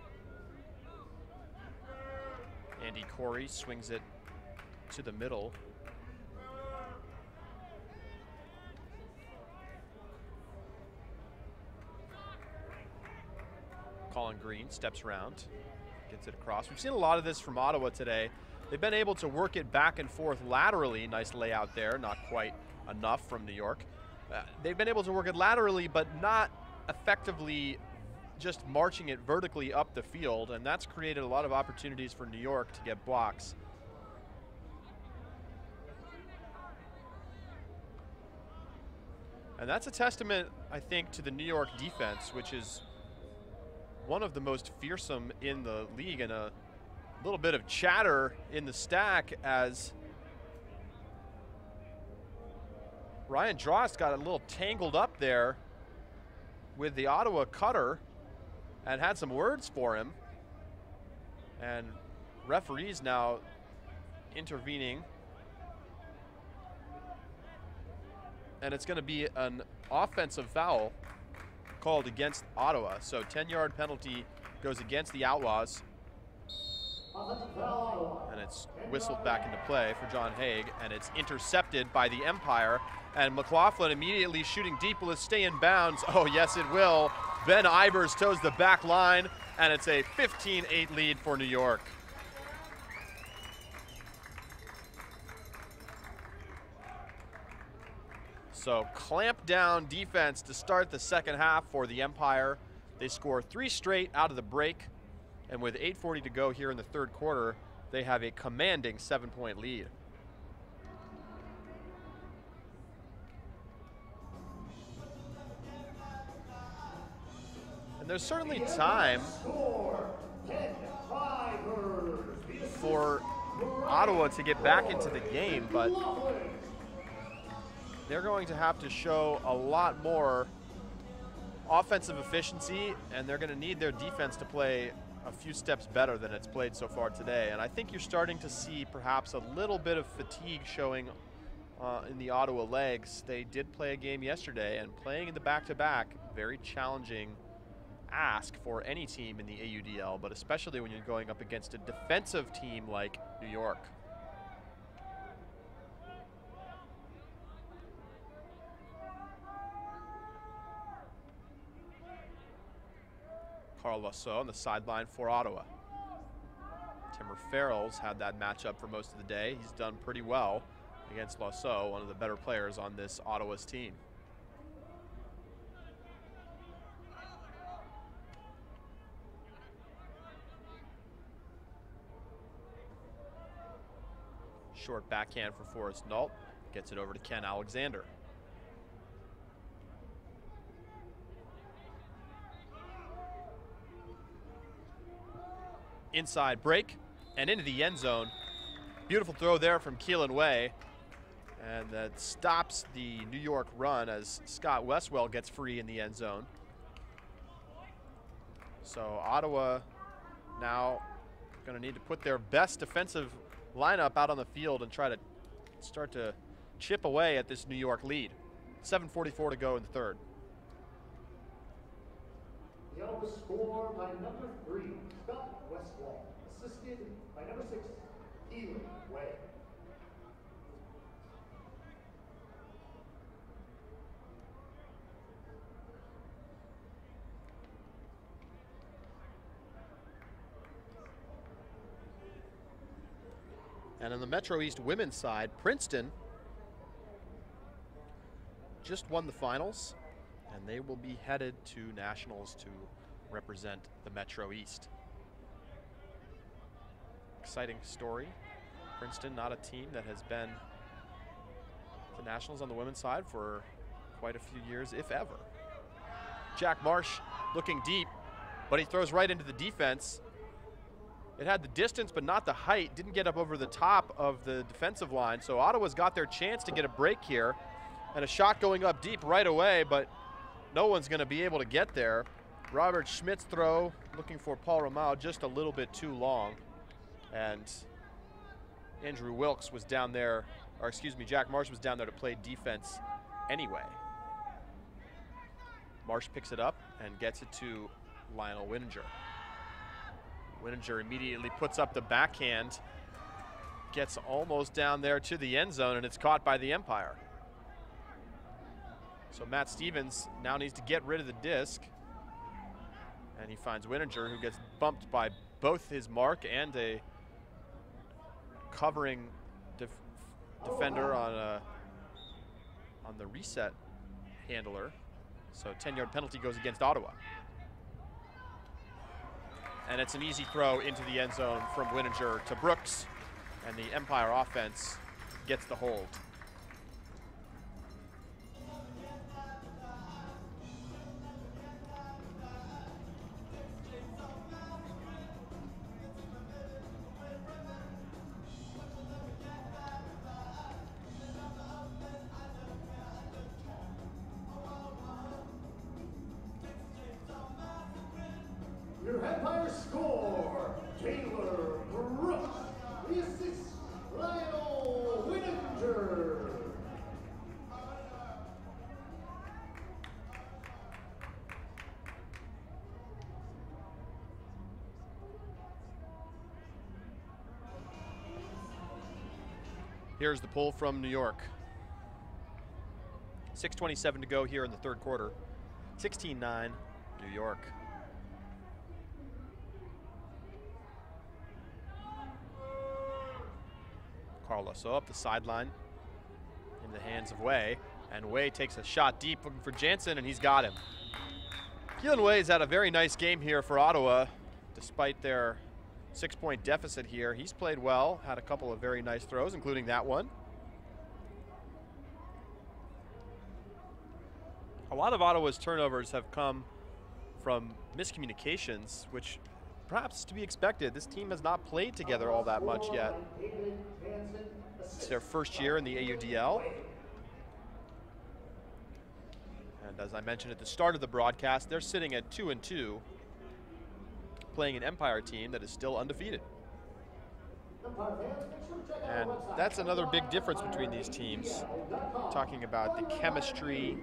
Andy Corey swings it to the middle. Colin Green steps around, gets it across. We've seen a lot of this from Ottawa today. They've been able to work it back and forth laterally. Nice layout there, not quite enough from New York. They've been able to work it laterally, but not effectively just marching it vertically up the field, and that's created a lot of opportunities for New York to get blocks. And that's a testament, I think, to the New York defense, which is one of the most fearsome in the league, and a little bit of chatter in the stack as Ryan Drost got a little tangled up there with the Ottawa cutter and had some words for him. And referees now intervening. And it's going to be an offensive foul called against Ottawa. So 10-yard penalty goes against the Outlaws. And it's whistled back into play for John Haig, and it's intercepted by the Empire. And McLaughlin immediately shooting deep. Will it stay in bounds? Oh, yes, it will. Ben Ivers toes the back line, and it's a 15-8 lead for New York. So clamp down defense to start the second half for the Empire. They score 3 straight out of the break, and with 8:40 to go here in the third quarter, they have a commanding 7-point lead. And there's certainly time for Ottawa to get back into the game, but they're going to have to show a lot more offensive efficiency, and they're going to need their defense to play a few steps better than it's played so far today. And I think you're starting to see perhaps a little bit of fatigue showing in the Ottawa legs. They did play a game yesterday, and playing in the back-to-back, very challenging ask for any team in the AUDL, but especially when you're going up against a defensive team like New York. Carl Lasso on the sideline for Ottawa. Timmer Farrell's had that matchup for most of the day. He's done pretty well against Lasso, one of the better players on this Ottawa's team. Short backhand for Forrest Nault. Gets it over to Ken Alexander. Inside break and into the end zone. Beautiful throw there from Keelan Way. And that stops the New York run as Scott Westwell gets free in the end zone. So Ottawa now going to need to put their best defensive lineup out on the field and try to start to chip away at this New York lead. 7:44 to go in the third. The Ottawa score by number 3, Scott Westwall, assisted by number 6, Keelan Way. And on the Metro East women's side, Princeton just won the finals, and they will be headed to nationals to represent the Metro East. Exciting story. Princeton, not a team that has been to nationals on the women's side for quite a few years, if ever. Jack Marsh looking deep, but he throws right into the defense. It had the distance, but not the height. Didn't get up over the top of the defensive line. So Ottawa's got their chance to get a break here. And a shot going up deep right away, but no one's going to be able to get there. Robert Schmidt's throw, looking for Paul Ramau, just a little bit too long. And Andrew Wilkes was down there, or excuse me, Jack Marsh was down there to play defense anyway. Marsh picks it up and gets it to Lionel Wininger. Wininger immediately puts up the backhand, gets almost down there to the end zone, and it's caught by the Empire. So Matt Stevens now needs to get rid of the disc, and he finds Wininger, who gets bumped by both his mark and a covering defender on the reset handler. So 10-yard penalty goes against Ottawa. And it's an easy throw into the end zone from Wininger to Brooks, and the Empire offense gets the hold. Here's the pull from New York. 6:27 to go here in the third quarter. 16-9, New York. Carlos up the sideline in the hands of Way, and Way takes a shot deep looking for Jansen, and he's got him. Keelan Way's had a very nice game here for Ottawa, despite their 6-point deficit here. He's played well, had a couple of very nice throws, including that one. A lot of Ottawa's turnovers have come from miscommunications, which perhaps is to be expected. This team has not played together all that much yet. It's their first year in the AUDL. And as I mentioned at the start of the broadcast, they're sitting at 2-2, playing an Empire team that is still undefeated. And that's another big difference between these teams. Talking about the chemistry,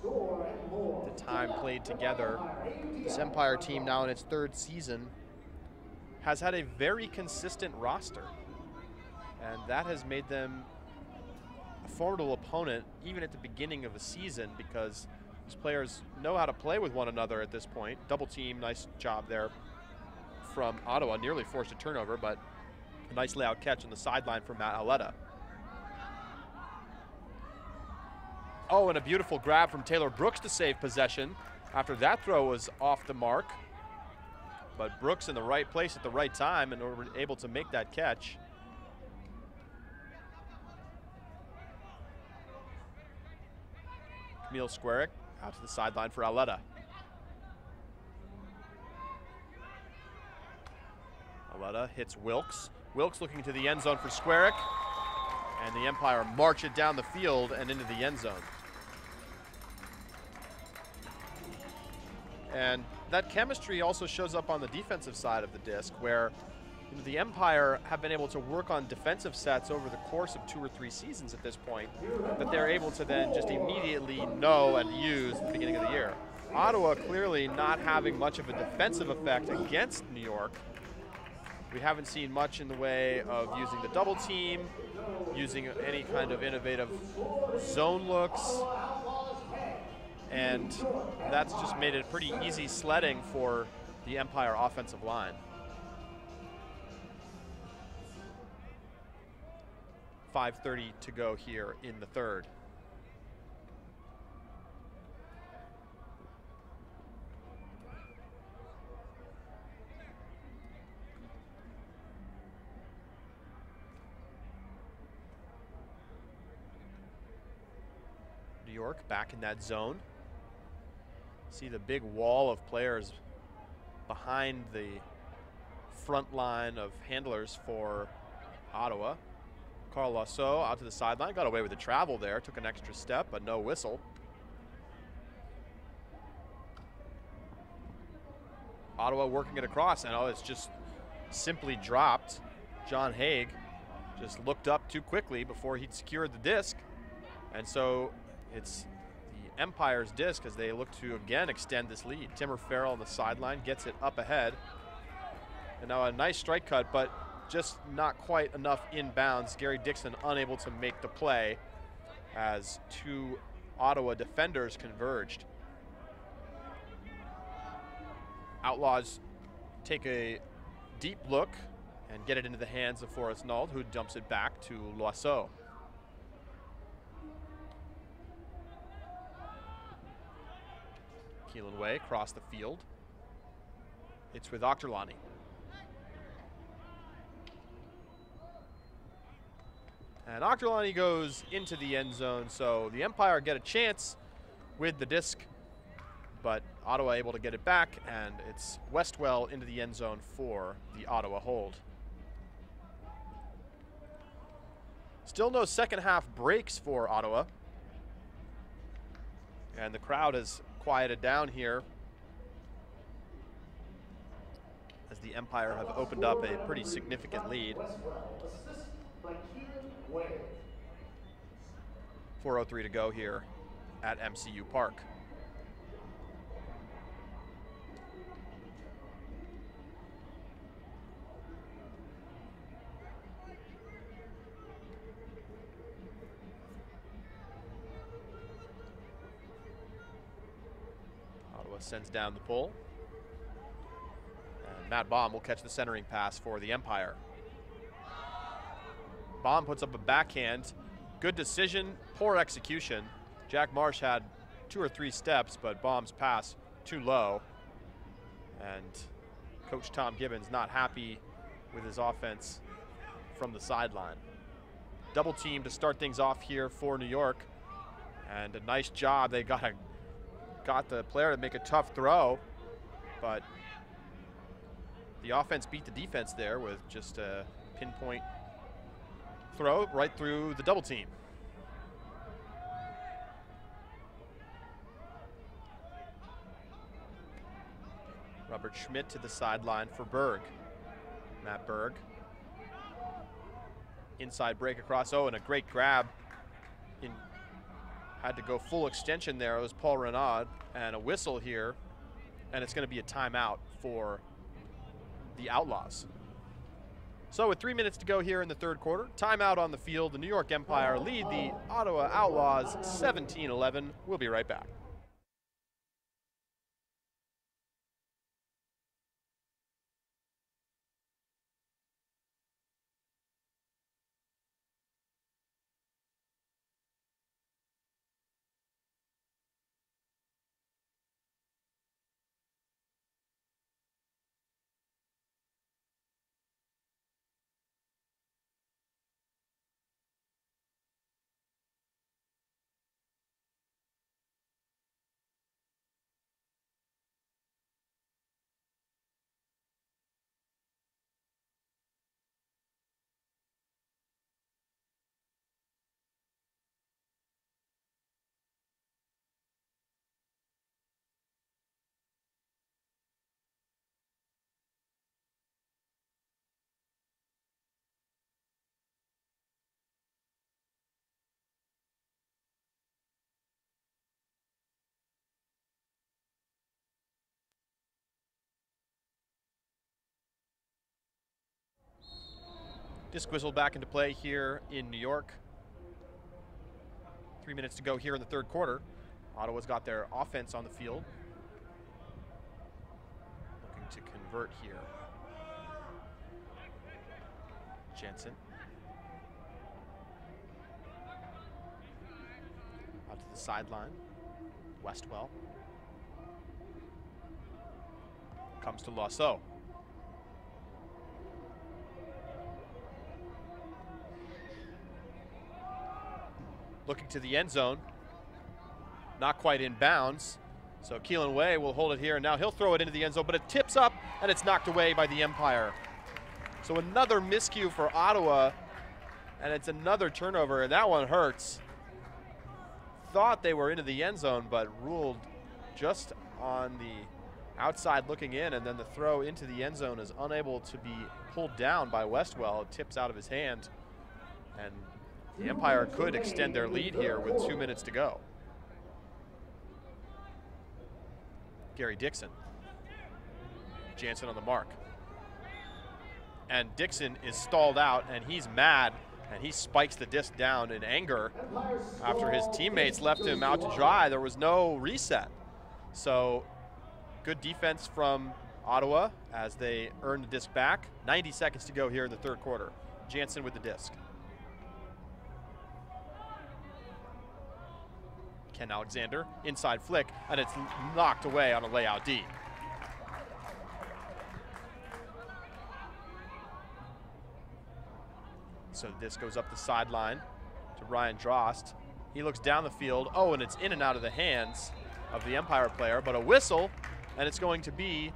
the time played together. This Empire team, now in its third season, has had a very consistent roster. And that has made them a formidable opponent even at the beginning of a season, because these players know how to play with one another at this point. Double team, nice job there from Ottawa. Nearly forced a turnover, but a nice layout catch on the sideline from Matt Aletta. Oh, and a beautiful grab from Taylor Brooks to save possession after that throw was off the mark. But Brooks in the right place at the right time and were able to make that catch. Camille Squarick out to the sideline for Aletta. Aletta hits Wilkes. Wilkes looking to the end zone for Squarick. And the Empire march it down the field and into the end zone. And that chemistry also shows up on the defensive side of the disc, where the Empire have been able to work on defensive sets over the course of 2 or 3 seasons at this point that they're able to then just immediately know and use at the beginning of the year. Ottawa clearly not having much of a defensive effect against New York. We haven't seen much in the way of using the double team, using any kind of innovative zone looks, and that's just made it pretty easy sledding for the Empire offensive line. 5:30 to go here in the third. New York back in that zone. See the big wall of players behind the front line of handlers for Ottawa. Carl Lasso out to the sideline, got away with the travel there, took an extra step, but no whistle. Ottawa working it across, and it's just simply dropped. John Haig just looked up too quickly before he'd secured the disc, and so it's the Empire's disc as they look to again extend this lead. Timmer Farrell on the sideline gets it up ahead, and now a nice strike cut, but just not quite enough inbounds. Gary Dixon unable to make the play as 2 Ottawa defenders converged. Outlaws take a deep look and get it into the hands of Forrest Nald, who dumps it back to Loiseau. Keelan Way across the field. It's with Octorlani. And Octorlani goes into the end zone, so the Empire get a chance with the disc, but Ottawa able to get it back, and it's Westwell into the end zone for the Ottawa hold. Still no second half breaks for Ottawa, and the crowd has quieted down here as the Empire have opened up a pretty significant lead. 4:03 to go here at MCU Park. sends down the pull. And Matt Baum will catch the centering pass for the Empire. Baum puts up a backhand. Good decision, poor execution. Jack Marsh had 2 or 3 steps, but Baum's pass too low. And Coach Tom Gibbons not happy with his offense from the sideline. Double team to start things off here for New York. And a nice job. They got the player to make a tough throw, but the offense beat the defense there with just a pinpoint throw right through the double team. Robert Schmidt to the sideline for Berg. Matt Berg. Inside break across. Oh, and a great grab. Had to go full extension there. It was Paul Renaud, and a whistle here, and it's going to be a timeout for the Outlaws. So with 3 minutes to go here in the third quarter, timeout on the field. The New York Empire lead the Ottawa Outlaws 17-11. We'll be right back. Disc whistle back into play here in New York. 3 minutes to go here in the third quarter. Ottawa's got their offense on the field. Looking to convert here. Jensen. Out to the sideline. Westwell. Comes to Lasso. Looking to the end zone. Not quite in bounds. So Keelan Way will hold it here, and now he'll throw it into the end zone, but it tips up, and it's knocked away by the Empire. So another miscue for Ottawa, and it's another turnover, and that one hurts. Thought they were into the end zone, but ruled just on the outside looking in, and then the throw into the end zone is unable to be pulled down by Westwell. It tips out of his hand, and the Empire could extend their lead here with 2 minutes to go. Gary Dixon. Jansen on the mark. And Dixon is stalled out, and he's mad, and he spikes the disc down in anger after his teammates left him out to dry. There was no reset. So good defense from Ottawa as they earn the disc back. 90 seconds to go here in the third quarter. Jansen with the disc. Ken Alexander, inside flick, and it's knocked away on a layout D. So this goes up the sideline to Ryan Drost. He looks down the field. Oh, and it's in and out of the hands of the Empire player, but a whistle, and it's going to be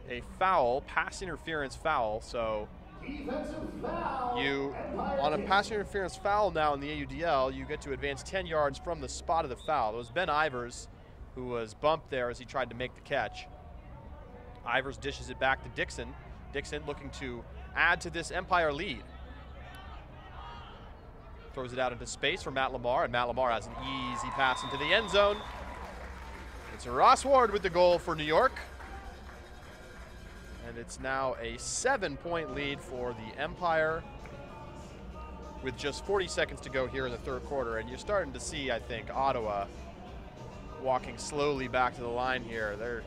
a foul, pass interference foul. So you, on a pass interference foul now in the AUDL, you get to advance 10 yards from the spot of the foul. It was Ben Ivers who was bumped there as he tried to make the catch. Ivers dishes it back to Dixon. Dixon looking to add to this Empire lead. Throws it out into space for Matt Lamar, and Matt Lamar has an easy pass into the end zone. It's Ross Ward with the goal for New York. And it's now a 7-point lead for the Empire with just 40 seconds to go here in the third quarter. And you're starting to see, I think, Ottawa walking slowly back to the line here. They're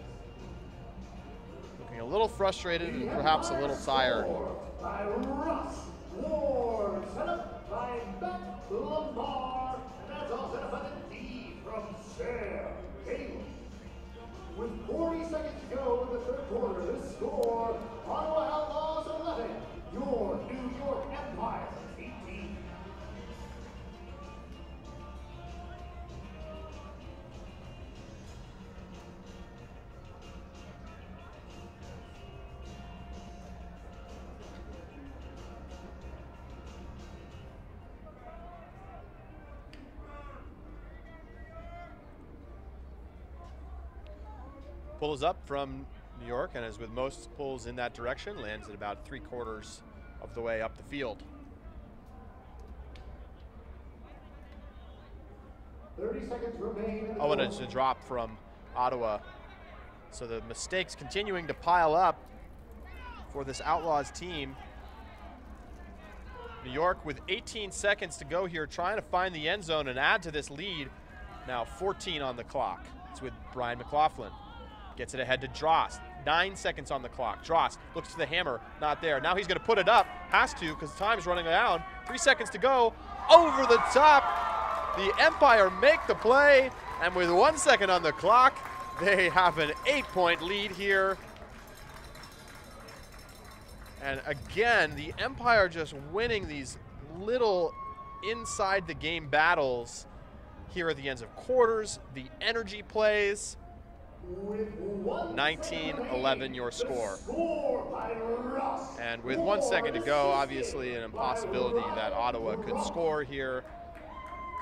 looking a little frustrated and perhaps a little tired. By Russ Ward, set up by Matt Lamar, and that's all set up by the D from Sam Taylor. With 40 seconds to go in the third quarter, this score, Ottawa Outlaws 11, your New York Empire 18. Pull is up from New York, and as with most pulls in that direction, lands at about 3/4 of the way up the field. 30 seconds remain. Oh, and it's a drop from Ottawa. So the mistakes continuing to pile up for this Outlaws team. New York with 18 seconds to go here, trying to find the end zone and add to this lead. Now 14 on the clock. It's with Brian McLaughlin. Gets it ahead to Drost. 9 seconds on the clock. Drost looks to the hammer, not there. Now he's going to put it up. Has to, because time's running down. 3 seconds to go. Over the top. The Empire make the play, and with 1 second on the clock, they have an 8-point lead here. And again, the Empire just winning these little inside the game battles here at the ends of quarters. The energy plays. 19-11 your score. And with 1 second to go, obviously an impossibility that Ottawa could score here.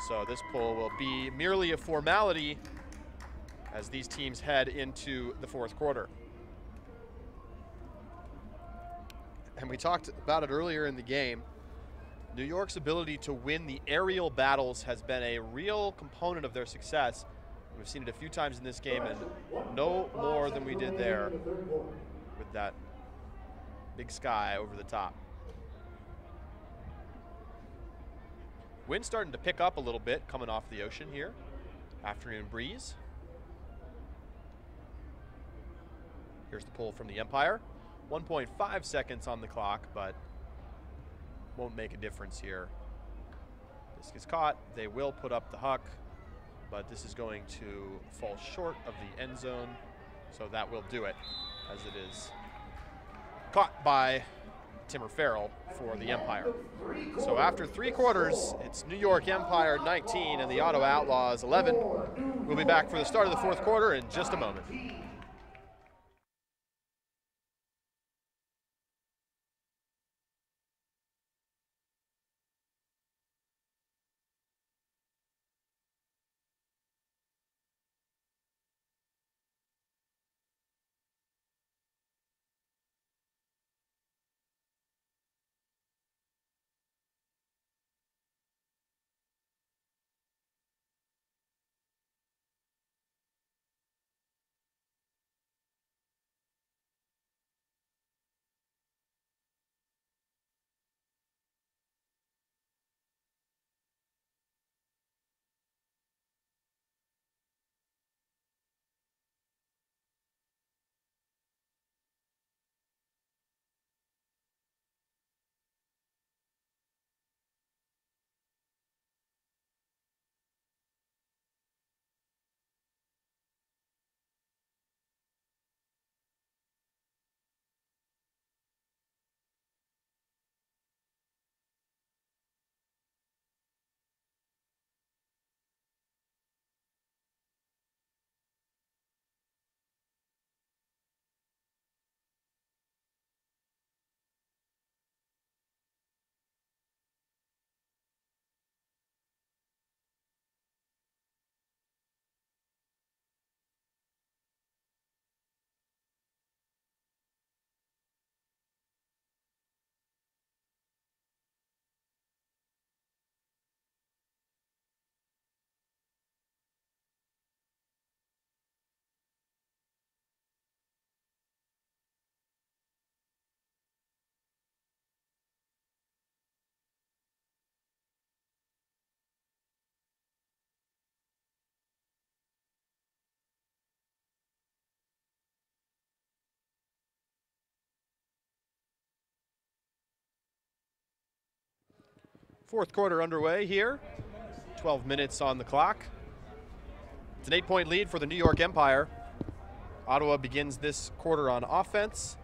So this pull will be merely a formality as these teams head into the fourth quarter. And we talked about it earlier in the game. New York's ability to win the aerial battles has been a real component of their success. We've seen it a few times in this game, and no more than we did there with that big sky over the top. Wind starting to pick up a little bit coming off the ocean here. Afternoon breeze. Here's the pull from the Empire. 1.5 seconds on the clock, but won't make a difference here. This gets caught. They will put up the huck, but this is going to fall short of the end zone, so that will do it, as it is caught by Timmer Farrell for the Empire. So after 3 quarters, it's New York Empire 19 and the Ottawa Outlaws 11. We'll be back for the start of the fourth quarter in just a moment. Fourth quarter underway here. 12 minutes on the clock. It's an 8-point lead for the New York Empire. Ottawa begins this quarter on offense,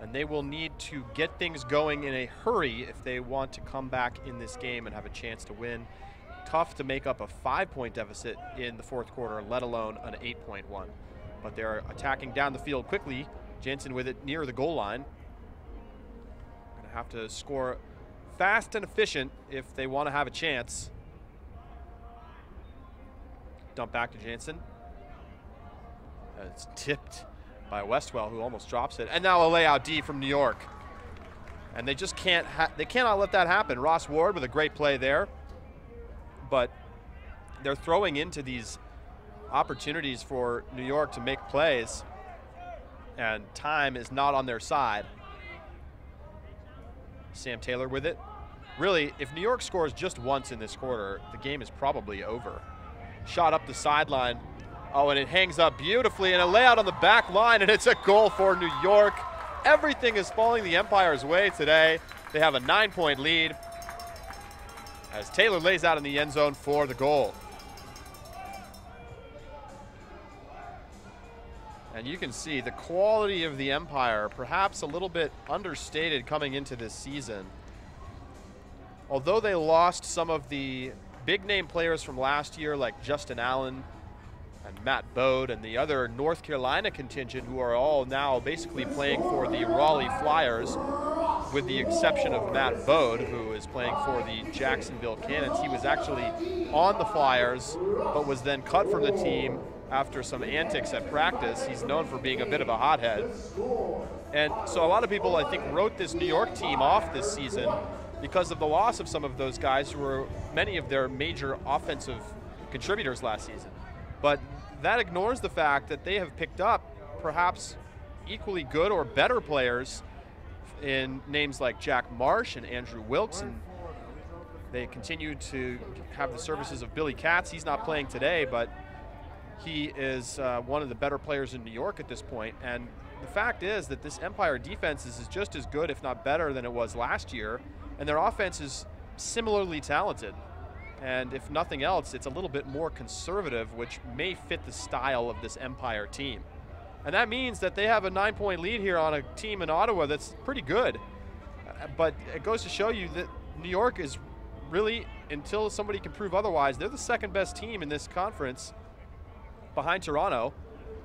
and they will need to get things going in a hurry if they want to come back in this game and have a chance to win. Tough to make up a 5-point deficit in the fourth quarter, let alone an 8-point one. But they're attacking down the field quickly. Jansen with it near the goal line. Gonna have to score fast and efficient if they want to have a chance. Dump back to Jansen. It's tipped by Westwell, who almost drops it. And now a layout D from New York. And they just can't, they cannot let that happen. Ross Ward with a great play there. But they're throwing into these opportunities for New York to make plays, and time is not on their side. Sam Taylor with it. Really, if New York scores just once in this quarter, the game is probably over. Shot up the sideline. Oh, and it hangs up beautifully, and a layout on the back line, and it's a goal for New York. Everything is falling the Empire's way today. They have a 9-point lead as Taylor lays out in the end zone for the goal. And you can see the quality of the Empire, perhaps a little bit understated coming into this season. Although they lost some of the big name players from last year like Justin Allen and Matt Bode and the other North Carolina contingent, who are all now basically playing for the Raleigh Flyers, with the exception of Matt Bode, who is playing for the Jacksonville Cannons. He was actually on the Flyers, but was then cut from the team after some antics at practice. He's known for being a bit of a hothead. And so a lot of people, I think, wrote this New York team off this season because of the loss of some of those guys who were many of their major offensive contributors last season. But that ignores the fact that they have picked up perhaps equally good or better players in names like Jack Marsh and Andrew Wilkes, and they continue to have the services of Billy Katz. He's not playing today, but he is one of the better players in New York at this point. And the fact is that this Empire defense is just as good, if not better, than it was last year, and their offense is similarly talented. And if nothing else, it's a little bit more conservative, which may fit the style of this Empire team. And that means that they have a 9-point lead here on a team in Ottawa that's pretty good. But it goes to show you that New York is really, until somebody can prove otherwise, they're the second best team in this conference behind Toronto.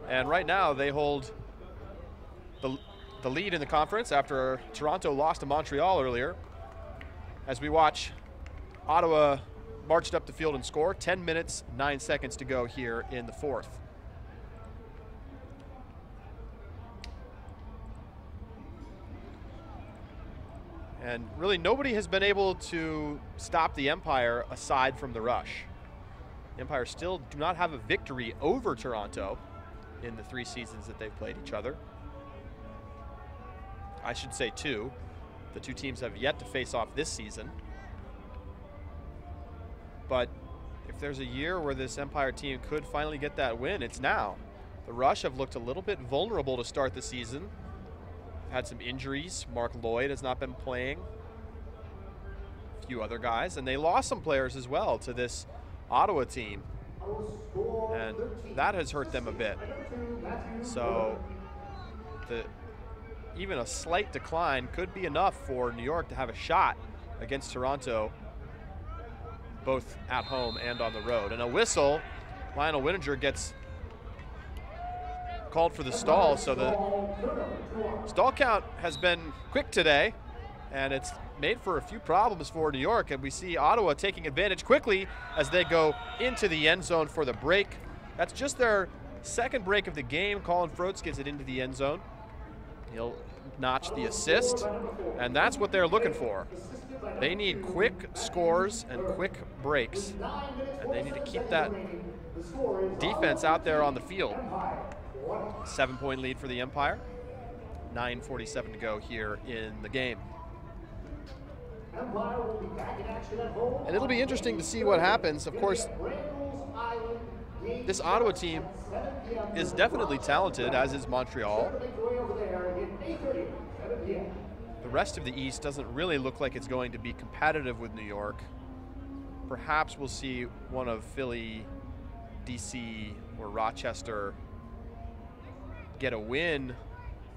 And right now they hold the lead in the conference after Toronto lost to Montreal earlier. As we watch Ottawa marched up the field and score. 10 minutes, 9 seconds to go here in the fourth. And really nobody has been able to stop the Empire aside from the rush. The Empire still do not have a victory over Toronto in the 3 seasons that they've played each other. I should say 2. The 2 teams have yet to face off this season. But if there's a year where this Empire team could finally get that win, it's now. The Rush have looked a little bit vulnerable to start the season. Had some injuries. Mark Lloyd has not been playing. A few other guys. And they lost some players as well to this Ottawa team. And that has hurt them a bit. So even a slight decline could be enough for New York to have a shot against Toronto, both at home and on the road. And a whistle, Lionel Wininger gets called for the stall, so the stall count has been quick today, and it's made for a few problems for New York, and we see Ottawa taking advantage quickly as they go into the end zone for the break. That's just their second break of the game. Colin Froats gets it into the end zone. He'll notch the assist, and that's what they're looking for. They need quick scores and quick breaks, and they need to keep that defense out there on the field. 7-point lead for the Empire. 9:47 to go here in the game. And it'll be interesting to see what happens. Of course, this Ottawa team is definitely talented, as is Montreal. The rest of the East doesn't really look like it's going to be competitive with New York. perhaps we'll see one of Philly, DC, or Rochester get a win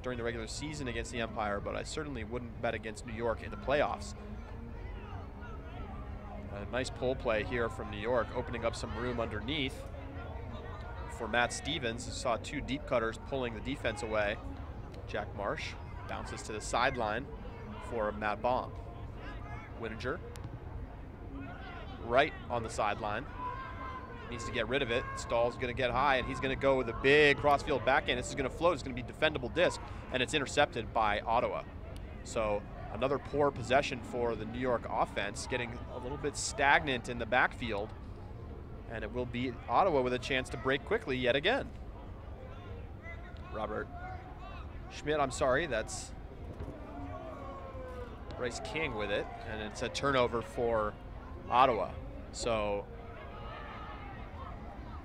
during the regular season against the Empire, but I certainly wouldn't bet against New York in the playoffs. A nice pull play here from New York, opening up some room underneath for Matt Stevens, who saw two deep cutters pulling the defense away. Jack Marsh bounces to the sideline for Matt Baum. Wininger right on the sideline. Needs to get rid of it. Stahl's going to get high, and he's going to go with a big crossfield backhand. This is going to float. It's going to be defendable disc, and it's intercepted by Ottawa. So another poor possession for the New York offense, getting a little bit stagnant in the backfield, and it will be Ottawa with a chance to break quickly yet again. Robert Schmidt, I'm sorry, that's Bryce King with it, and it's a turnover for Ottawa. So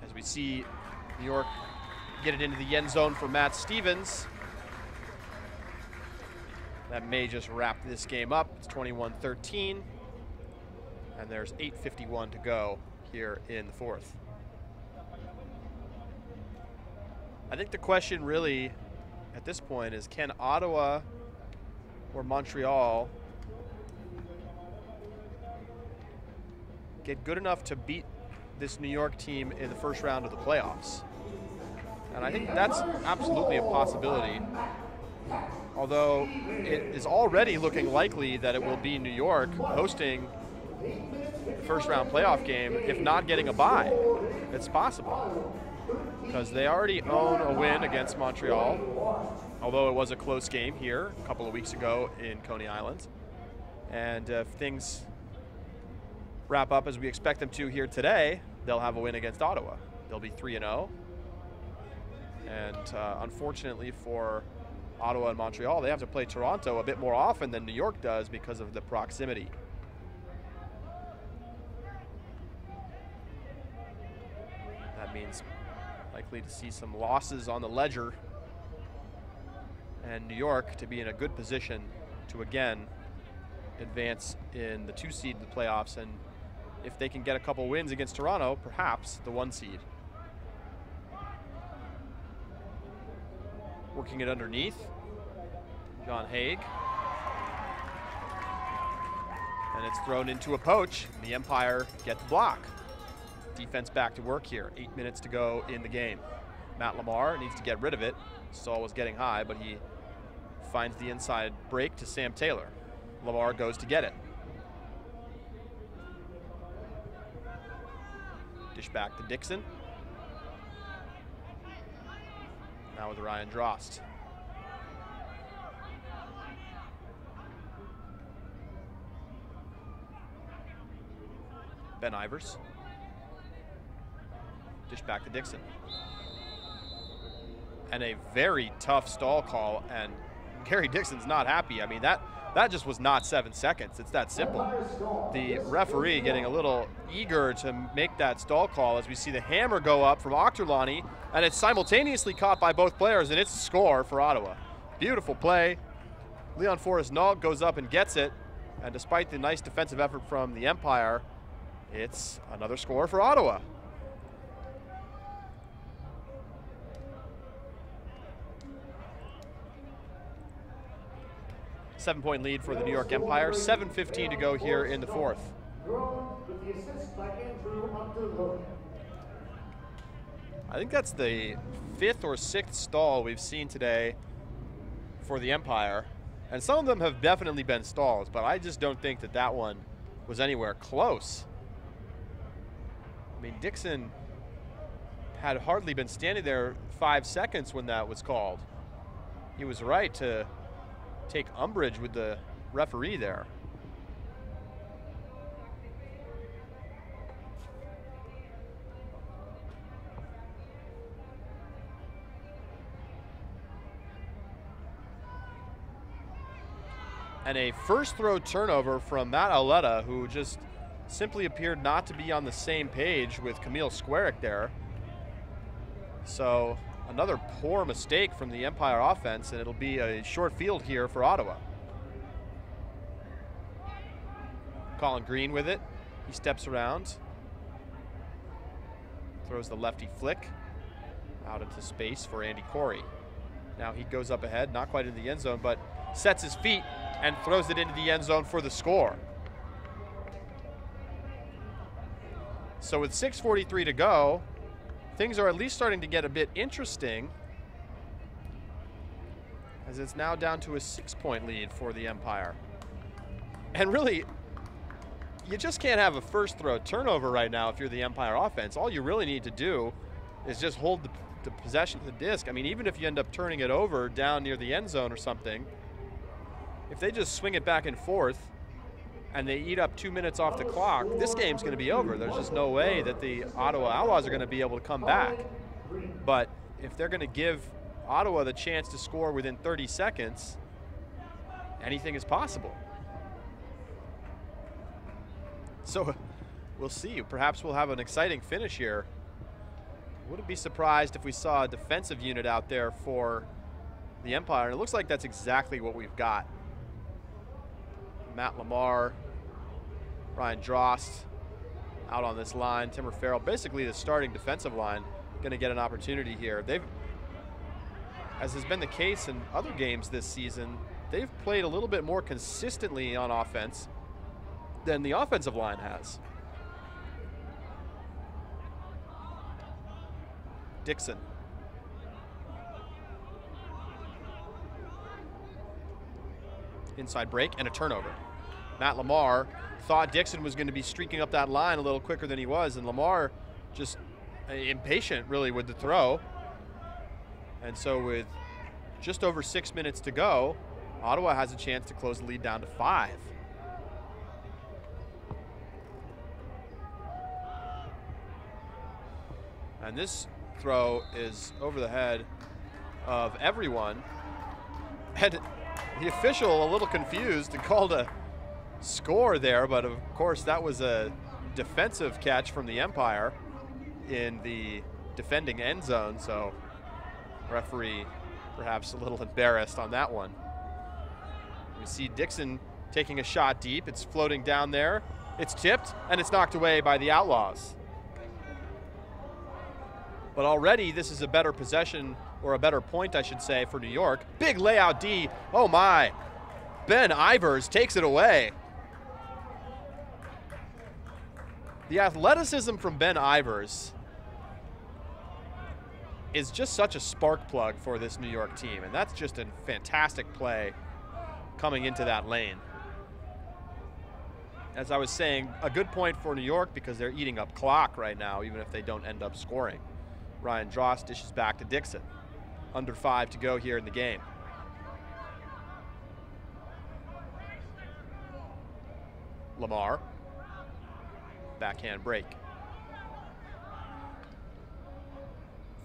as we see New York get it into the end zone for Matt Stevens, that may just wrap this game up. It's 21-13, and there's 8:51 to go here in the fourth. I think the question really at this point is, can Ottawa or Montreal get good enough to beat this New York team in the first round of the playoffs? And I think that's absolutely a possibility, although it is already looking likely that it will be New York hosting the first round playoff game, if not getting a bye. It's possible, because they already own a win against Montreal, although it was a close game here a couple of weeks ago in Coney Island. And if things wrap up as we expect them to here today, they'll have a win against Ottawa. They'll be 3-0. And unfortunately for Ottawa and Montreal, they have to play Toronto a bit more often than New York does because of the proximity. That means likely to see some losses on the ledger, and New York to be in a good position to again advance in the 2 seed in the playoffs, and if they can get a couple wins against Toronto, perhaps the 1 seed. Working it underneath, John Haig. And it's thrown into a poach, and the Empire get the block. Defense back to work here, 8 minutes to go in the game. Matt Lamar needs to get rid of it. Stahl was getting high, but he finds the inside break to Sam Taylor. Lamar goes to get it. Dish back to Dixon. Now with Ryan Drost. Ben Ivers. Dish back to Dixon. And a very tough stall call, and Gary Dixon's not happy. I mean, that just was not 7 seconds. It's that simple. The referee getting a little eager to make that stall call as we see the hammer go up from Ochterlony, and it's simultaneously caught by both players, and it's a score for Ottawa. Beautiful play. Leon Forrest-Nault goes up and gets it, and despite the nice defensive effort from the Empire, it's another score for Ottawa. Seven-point lead for the New York Empire. 7:15 to go here in the fourth. I think that's the 5th or 6th stall we've seen today for the Empire. And some of them have definitely been stalls, but I just don't think that that one was anywhere close. I mean, Dixon had hardly been standing there 5 seconds when that was called. He was right to take umbrage with the referee there. And a first throw turnover from Matt Auletta, who just simply appeared not to be on the same page with Camille Squarick there. So another poor mistake from the Empire offense, and it'll be a short field here for Ottawa. Colin Green with it. He steps around, throws the lefty flick out into space for Andy Corey. Now he goes up ahead, not quite in the end zone, but sets his feet and throws it into the end zone for the score. So with 6:43 to go, things are at least starting to get a bit interesting, as it's now down to a 6-point lead for the Empire. And really, you just can't have a first throw turnover right now if you're the Empire offense. All you really need to do is just hold the possession of the disc. I mean, even if you end up turning it over down near the end zone or something, if they just swing it back and forth and they eat up 2 minutes off the clock, this game's going to be over. There's just no way that the Ottawa Outlaws are going to be able to come back. But if they're going to give Ottawa the chance to score within 30 seconds, anything is possible. So we'll see. Perhaps we'll have an exciting finish here. Wouldn't be surprised if we saw a defensive unit out there for the Empire. And it looks like that's exactly what we've got. Matt Lamar, Ryan Drost out on this line. Timmer Farrell, basically the starting defensive line, going to get an opportunity here. They've, as has been the case in other games this season, they've played a little bit more consistently on offense than the offensive line has. Dixon. Inside break and a turnover. Matt Lamar thought Dixon was going to be streaking up that line a little quicker than he was, and Lamar just impatient really with the throw. And so with just over 6 minutes to go, Ottawa has a chance to close the lead down to 5. And this throw is over the head of everyone. And the official, a little confused, and called a score there, but of course that was a defensive catch from the Empire in the defending end zone, so referee perhaps a little embarrassed on that one. We see Dixon taking a shot deep. It's floating down there. It's tipped, and it's knocked away by the Outlaws. But already this is a better possession, or a better point, I should say, for New York. Big layout D. Oh my. Ben Ivers takes it away. The athleticism from Ben Ivers is just such a spark plug for this New York team, and that's just a fantastic play coming into that lane. As I was saying, a good point for New York because they're eating up clock right now, even if they don't end up scoring. Ryan Drost dishes back to Dixon. Under 5 to go here in the game. Lamar. Backhand break.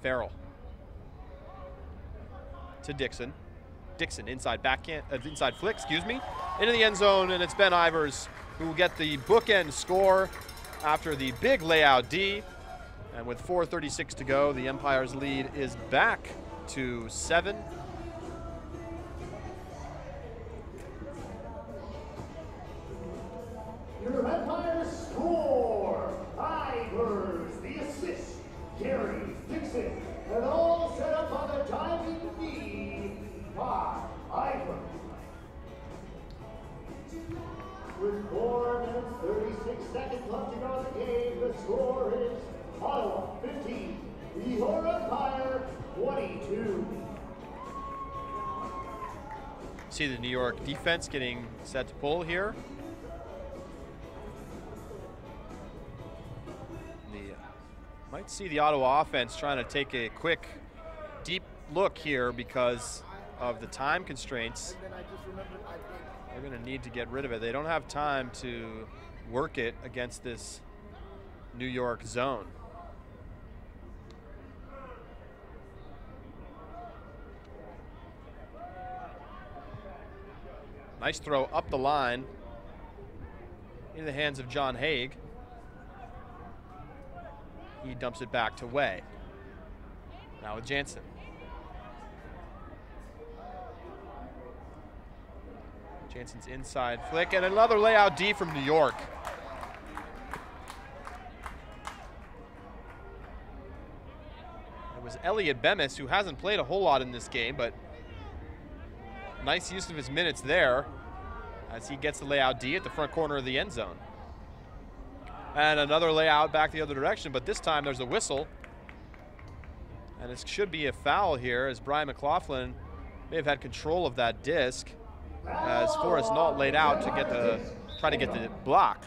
Farrell. To Dixon. Dixon inside backhand, inside flick, excuse me. Into the end zone, and it's Ben Ivers who will get the bookend score after the big layout D. And with 4:36 to go, the Empire's lead is back to 7. Your Empire score. Ivers, the assist. Gary, Dixon, and all set up on the diving knee by Ivers. With 4 minutes, 36 seconds left to go in the game, the score is Ottawa 15, your Empire 22. See the New York defense getting set to pull here. Might see the Ottawa offense trying to take a quick, deep look here because of the time constraints. They're going to need to get rid of it. They don't have time to work it against this New York zone. Nice throw up the line in the hands of John Haig. He dumps it back to Way. Now with Jansen. Jansen's inside flick, and another layout D from New York. It was Elliot Bemis, who hasn't played a whole lot in this game, but nice use of his minutes there as he gets the layout D at the front corner of the end zone. And another layout back the other direction, but this time there's a whistle. And it should be a foul here, as Brian McLaughlin may have had control of that disc as Forrest Nault laid out to try to get the block.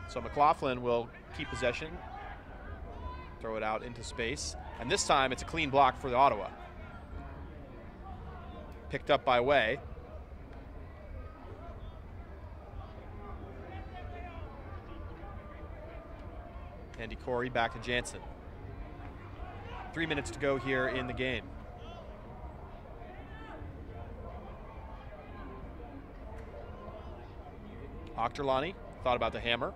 So McLaughlin will keep possession, throw it out into space, and this time it's a clean block for the Ottawa. Picked up by Way. Andy Corey back to Jansen. 3 minutes to go here in the game. Ochterlani thought about the hammer.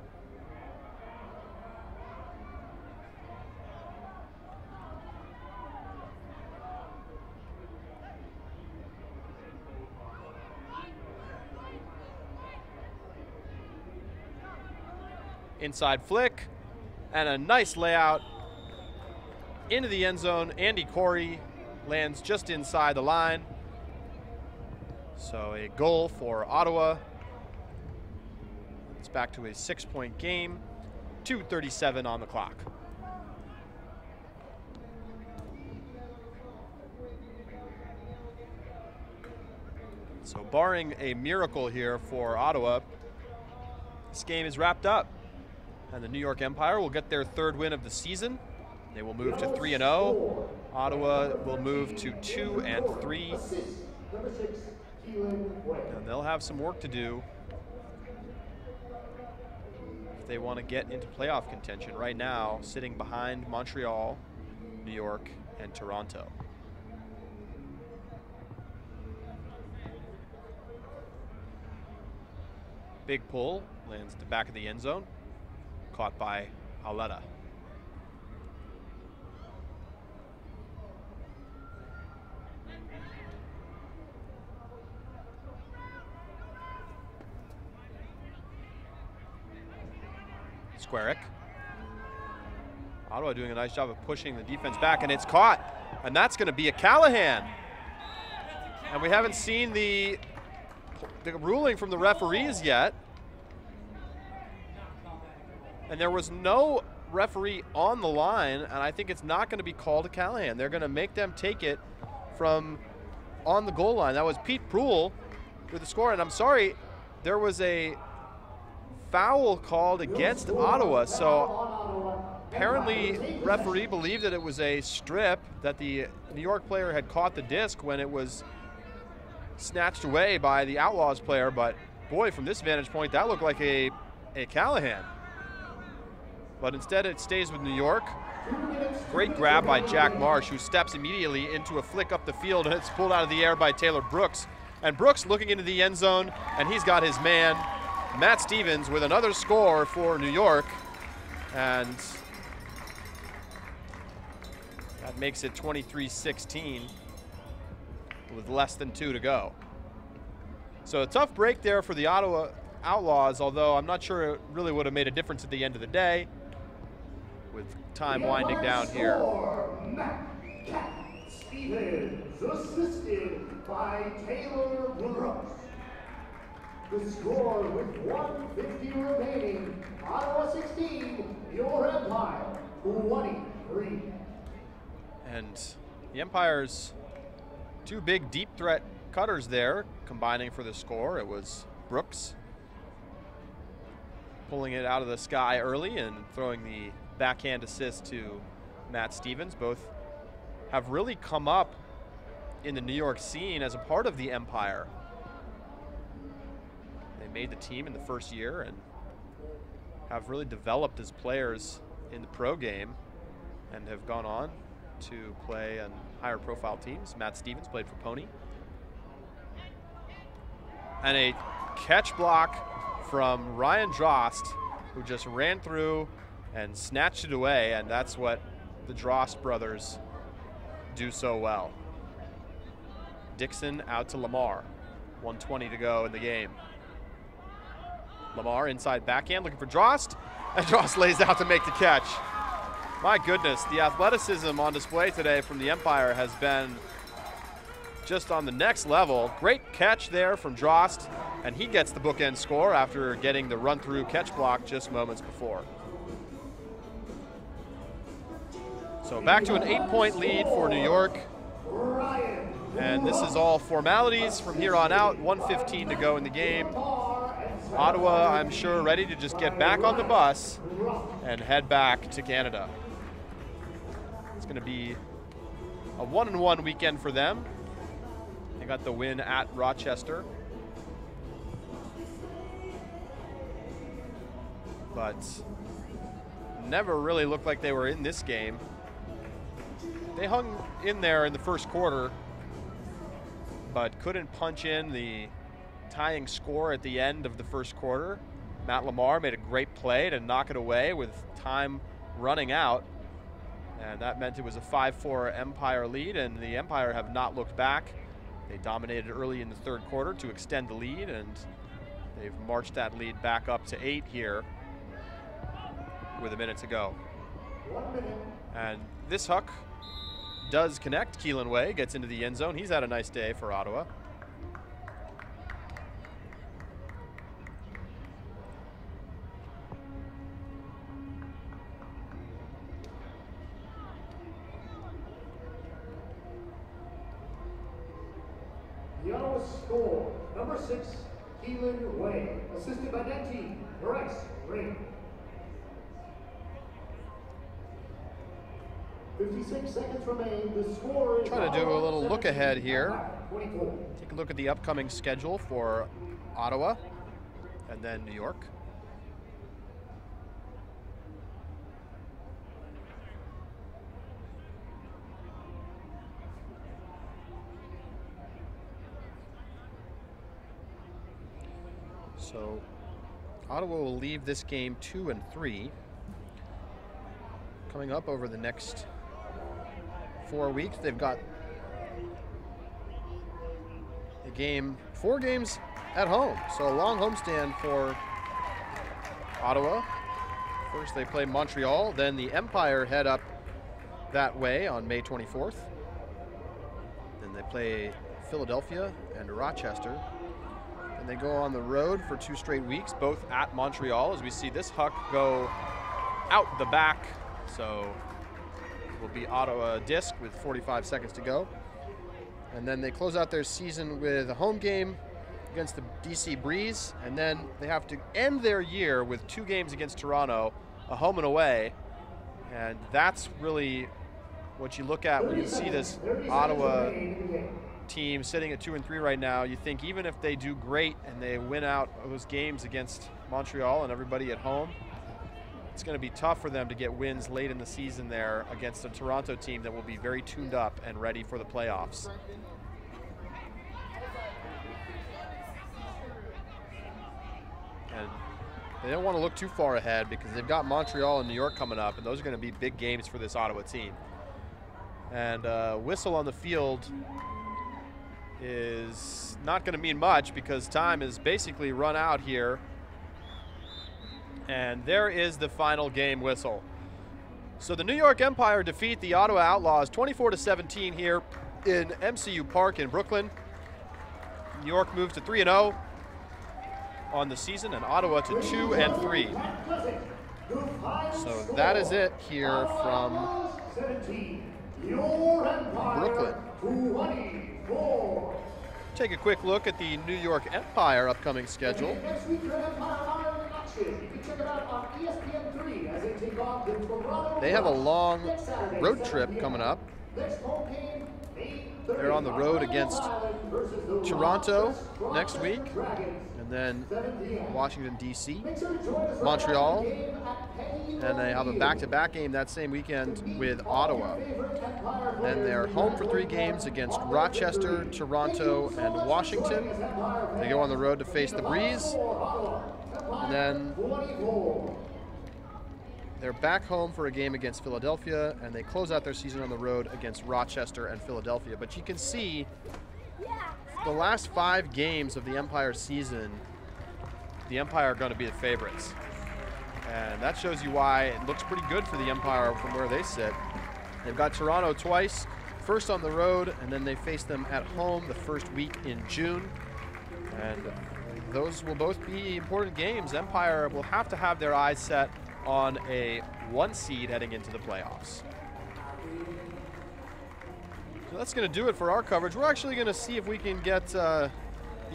Inside flick, and a nice layout into the end zone. Andy Corey lands just inside the line. So a goal for Ottawa. It's back to a 6-point game, 2:37 on the clock. So barring a miracle here for Ottawa, this game is wrapped up. And the New York Empire will get their 3rd win of the season. They will move to 3-0. Ottawa will move to 2-3. And they'll have some work to do if they want to get into playoff contention. Right now, sitting behind Montreal, New York, and Toronto. Big pull, lands to the back of the end zone. Caught by Auletta. Squarick. Ottawa doing a nice job of pushing the defense back, and it's caught. And that's going to be a Callahan. And we haven't seen the ruling from the referees yet. And there was no referee on the line, and I think it's not going to be called a Callahan. They're going to make them take it from on the goal line. That was Pete Proul with the score, and I'm sorry, there was a foul called against Ottawa. So apparently referee believed that it was a strip, that the New York player had caught the disc when it was snatched away by the Outlaws player, but boy, from this vantage point, that looked like a Callahan. But instead it stays with New York. Great grab by Jack Marsh, who steps immediately into a flick up the field, and it's pulled out of the air by Taylor Brooks. And Brooks looking into the end zone, and he's got his man, Matt Stevens, with another score for New York. And that makes it 23-16 with less than 2 to go. So a tough break there for the Ottawa Outlaws, although I'm not sure it really would have made a difference at the end of the day, with time winding down here. Matt Stevens, assisted by Taylor Brooks. The score with 1:50 remaining, Ottawa 16, your Empire 23. And the Empire's 2 big deep threat cutters there combining for the score. It was Brooks pulling it out of the sky early and throwing the backhand assist to Matt Stevens. Both have really come up in the New York scene as a part of the Empire. They made the team in the first year and have really developed as players in the pro game and have gone on to play on higher profile teams. Matt Stevens played for Pony. And a catch block from Ryan Drost, who just ran through and snatched it away, and that's what the Drost brothers do so well. Dixon out to Lamar. 1:20 to go in the game. Lamar inside backhand looking for Drost, and Drost lays out to make the catch. My goodness, the athleticism on display today from the Empire has been just on the next level. Great catch there from Drost, and he gets the bookend score after getting the run-through catch block just moments before. So back to an 8-point lead for New York. And this is all formalities from here on out. 1:15 to go in the game. Ottawa, I'm sure, ready to just get back on the bus and head back to Canada. It's going to be a 1-1 weekend for them. They got the win at Rochester. But never really looked like they were in this game. They hung in there in the first quarter, but couldn't punch in the tying score at the end of the first quarter. Matt Lamar made a great play to knock it away with time running out, and that meant it was a 5-4 Empire lead, and the Empire have not looked back. They dominated early in the third quarter to extend the lead, and they've marched that lead back up to 8 here with a minute to go. 1 minute. And this huck does connect. Keelan Way gets into the end zone. He's had a nice day for Ottawa. The Ottawa score, number 6, Keelan Way, assisted by 19, Bryce Ring. 56 seconds remain. The score is Trying to do a little look ahead 17, here. 24. Take a look at the upcoming schedule for Ottawa and then New York. So Ottawa will leave this game 2-3. Coming up over the next 4 weeks, they've got a 4 games at home. So a long homestand for Ottawa. First they play Montreal, then the Empire head up that way on May 24th. Then they play Philadelphia and Rochester. And they go on the road for 2 straight weeks, both at Montreal, as we see this huck go out the back. So it will be Ottawa disc with 45 seconds to go. And then they close out their season with a home game against the DC Breeze, and then they have to end their year with 2 games against Toronto, a home and away. And that's really what you look at when you see this Ottawa team sitting at 2-3 right now. You think even if they do great and they win out those games against Montreal and everybody at home, it's going to be tough for them to get wins late in the season there against a Toronto team that will be very tuned up and ready for the playoffs. And they don't want to look too far ahead because they've got Montreal and New York coming up, and those are going to be big games for this Ottawa team. And whistle on the field is not going to mean much because time is basically run out here. And there is the final game whistle. So the New York Empire defeat the Ottawa Outlaws 24-17 here in MCU Park in Brooklyn. New York moves to 3-0 on the season, and Ottawa to 2-3. So that is it here from Brooklyn. Take a quick look at the New York Empire upcoming schedule. They have a long road trip coming up. They're on the road against Toronto next week, and then Washington, D.C., Montreal, and they have a back-to-back game that same weekend with Ottawa. Then they're home for 3 games against Rochester, Toronto, and Washington. They go on the road to face the Breeze, and then they're back home for a game against Philadelphia, and they close out their season on the road against Rochester and Philadelphia. But you can see the last 5 games of the Empire season, the Empire are going to be the favorites. And that shows you why it looks pretty good for the Empire from where they sit. They've got Toronto twice, first on the road, and then they face them at home the first week in June. And those will both be important games. Empire will have to have their eyes set on a 1 seed heading into the playoffs. So that's going to do it for our coverage. We're actually going to see if we can get the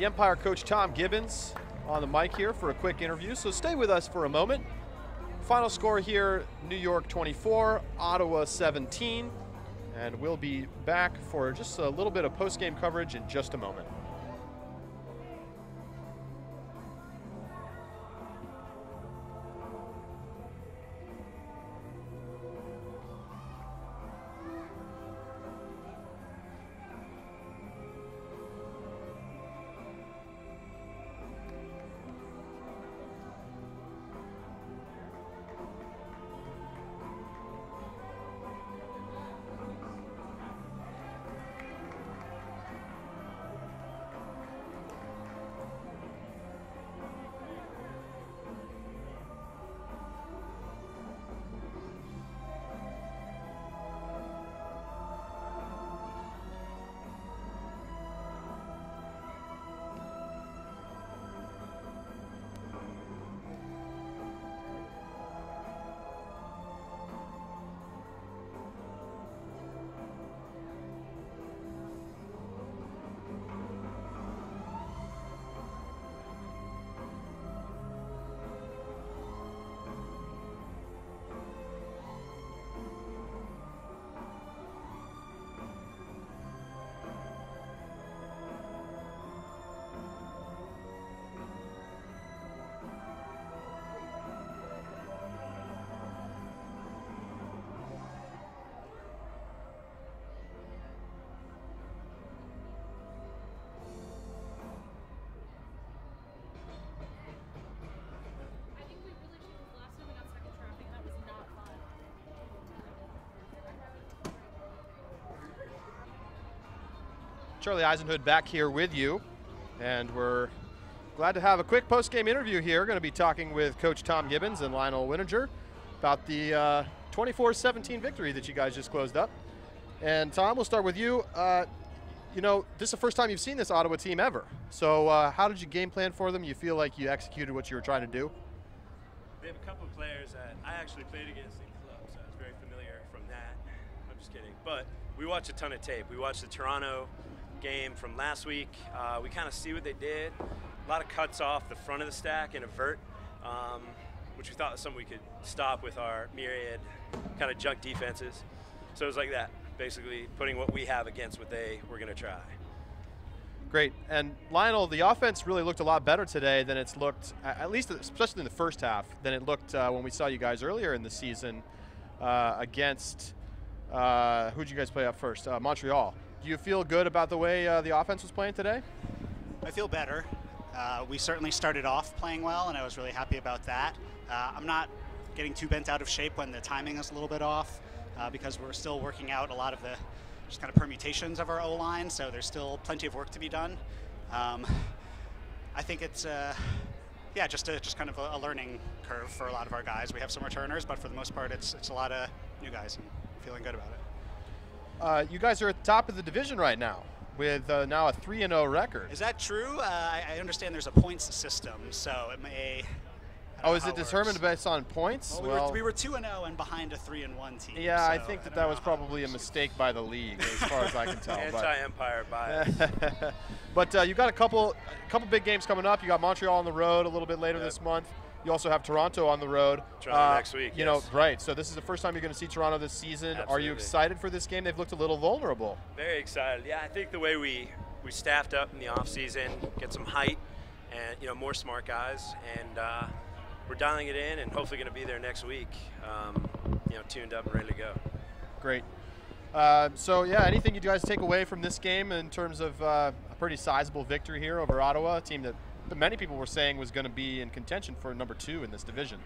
Empire coach Tom Gibbons on the mic here for a quick interview. So stay with us for a moment. Final score here, New York 24, Ottawa 17. And we'll be back for just a little bit of post-game coverage in just a moment. Charlie Eisenhood back here with you, and we're glad to have a quick post-game interview here. Going to be talking with Coach Tom Gibbons and Lionel Wininger about the 24-17 victory that you guys just closed up. And Tom, we'll start with you. You know, this is the first time you've seen this Ottawa team ever. So how did you game plan for them? You feel like you executed what you were trying to do? They have a couple of players that I actually played against in club, so I was very familiar from that. I'm just kidding. But we watched a ton of tape. We watched the Toronto game from last week. We kind of see what they did. A lot of cuts off the front of the stack in a vert, which we thought was something we could stop with our myriad kind of junk defenses. So it was like that, basically putting what we have against what they were going to try. Great. And Lionel, the offense really looked a lot better today than it's looked, at least especially in the first half, than it looked when we saw you guys earlier in the season against, who'd you guys play up first? Montreal. Do you feel good about the way the offense was playing today? I feel better. We certainly started off playing well, and I was really happy about that. I'm not getting too bent out of shape when the timing is a little bit off because we're still working out a lot of the just kind of permutations of our O-line, so there's still plenty of work to be done. I think it's, yeah, just kind of a learning curve for a lot of our guys. We have some returners, but for the most part, it's a lot of new guys, and feeling good about it. You guys are at the top of the division right now with now a 3-0 record. Is that true? I understand there's a points system, so it may. Oh, is it determined based on points? Well, we were 2-0 and behind a 3-1 team. Yeah, so I think that was probably a mistake by the league, as far as I can tell. Anti-Empire bias. But you got a couple big games coming up. You got Montreal on the road a little bit later this month. You also have Toronto on the road. Toronto next week. You know, right. So this is the first time you're going to see Toronto this season. Absolutely. Are you excited for this game? They've looked a little vulnerable. Very excited. Yeah, I think the way we staffed up in the offseason, get some height, and more smart guys, and we're dialing it in, and hopefully going to be there next week. Tuned up and ready to go. Great. So yeah, anything you guys take away from this game in terms of a pretty sizable victory here over Ottawa, a team that many people were saying was going to be in contention for number 2 in this division?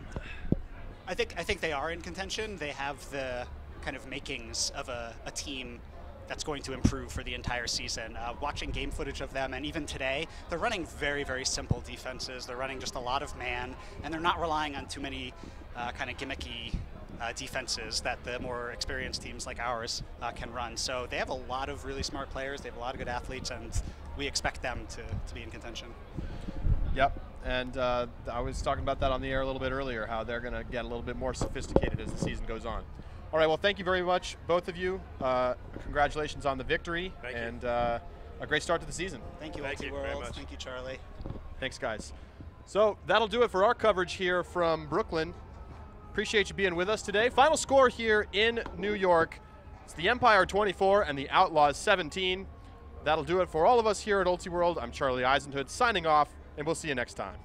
I think they are in contention. They have the kind of makings of a team that's going to improve for the entire season. Watching game footage of them, and even today, they're running very, very simple defenses. They're running just a lot of man, and they're not relying on too many kind of gimmicky defenses that the more experienced teams like ours can run. So they have a lot of really smart players. They have a lot of good athletes, and we expect them to be in contention. Yep, and I was talking about that on the air a little bit earlier, how they're going to get a little bit more sophisticated as the season goes on. All right, well, thank you very much, both of you. Congratulations on the victory, and a great start to the season. Thank you, Thank you very World. much. Thank you, Charlie. Thanks, guys. So that'll do it for our coverage here from Brooklyn. Appreciate you being with us today. Final score here in New York. It's the Empire 24 and the Outlaws 17. That'll do it for all of us here at Ulti World. I'm Charlie Eisenhood signing off, and we'll see you next time.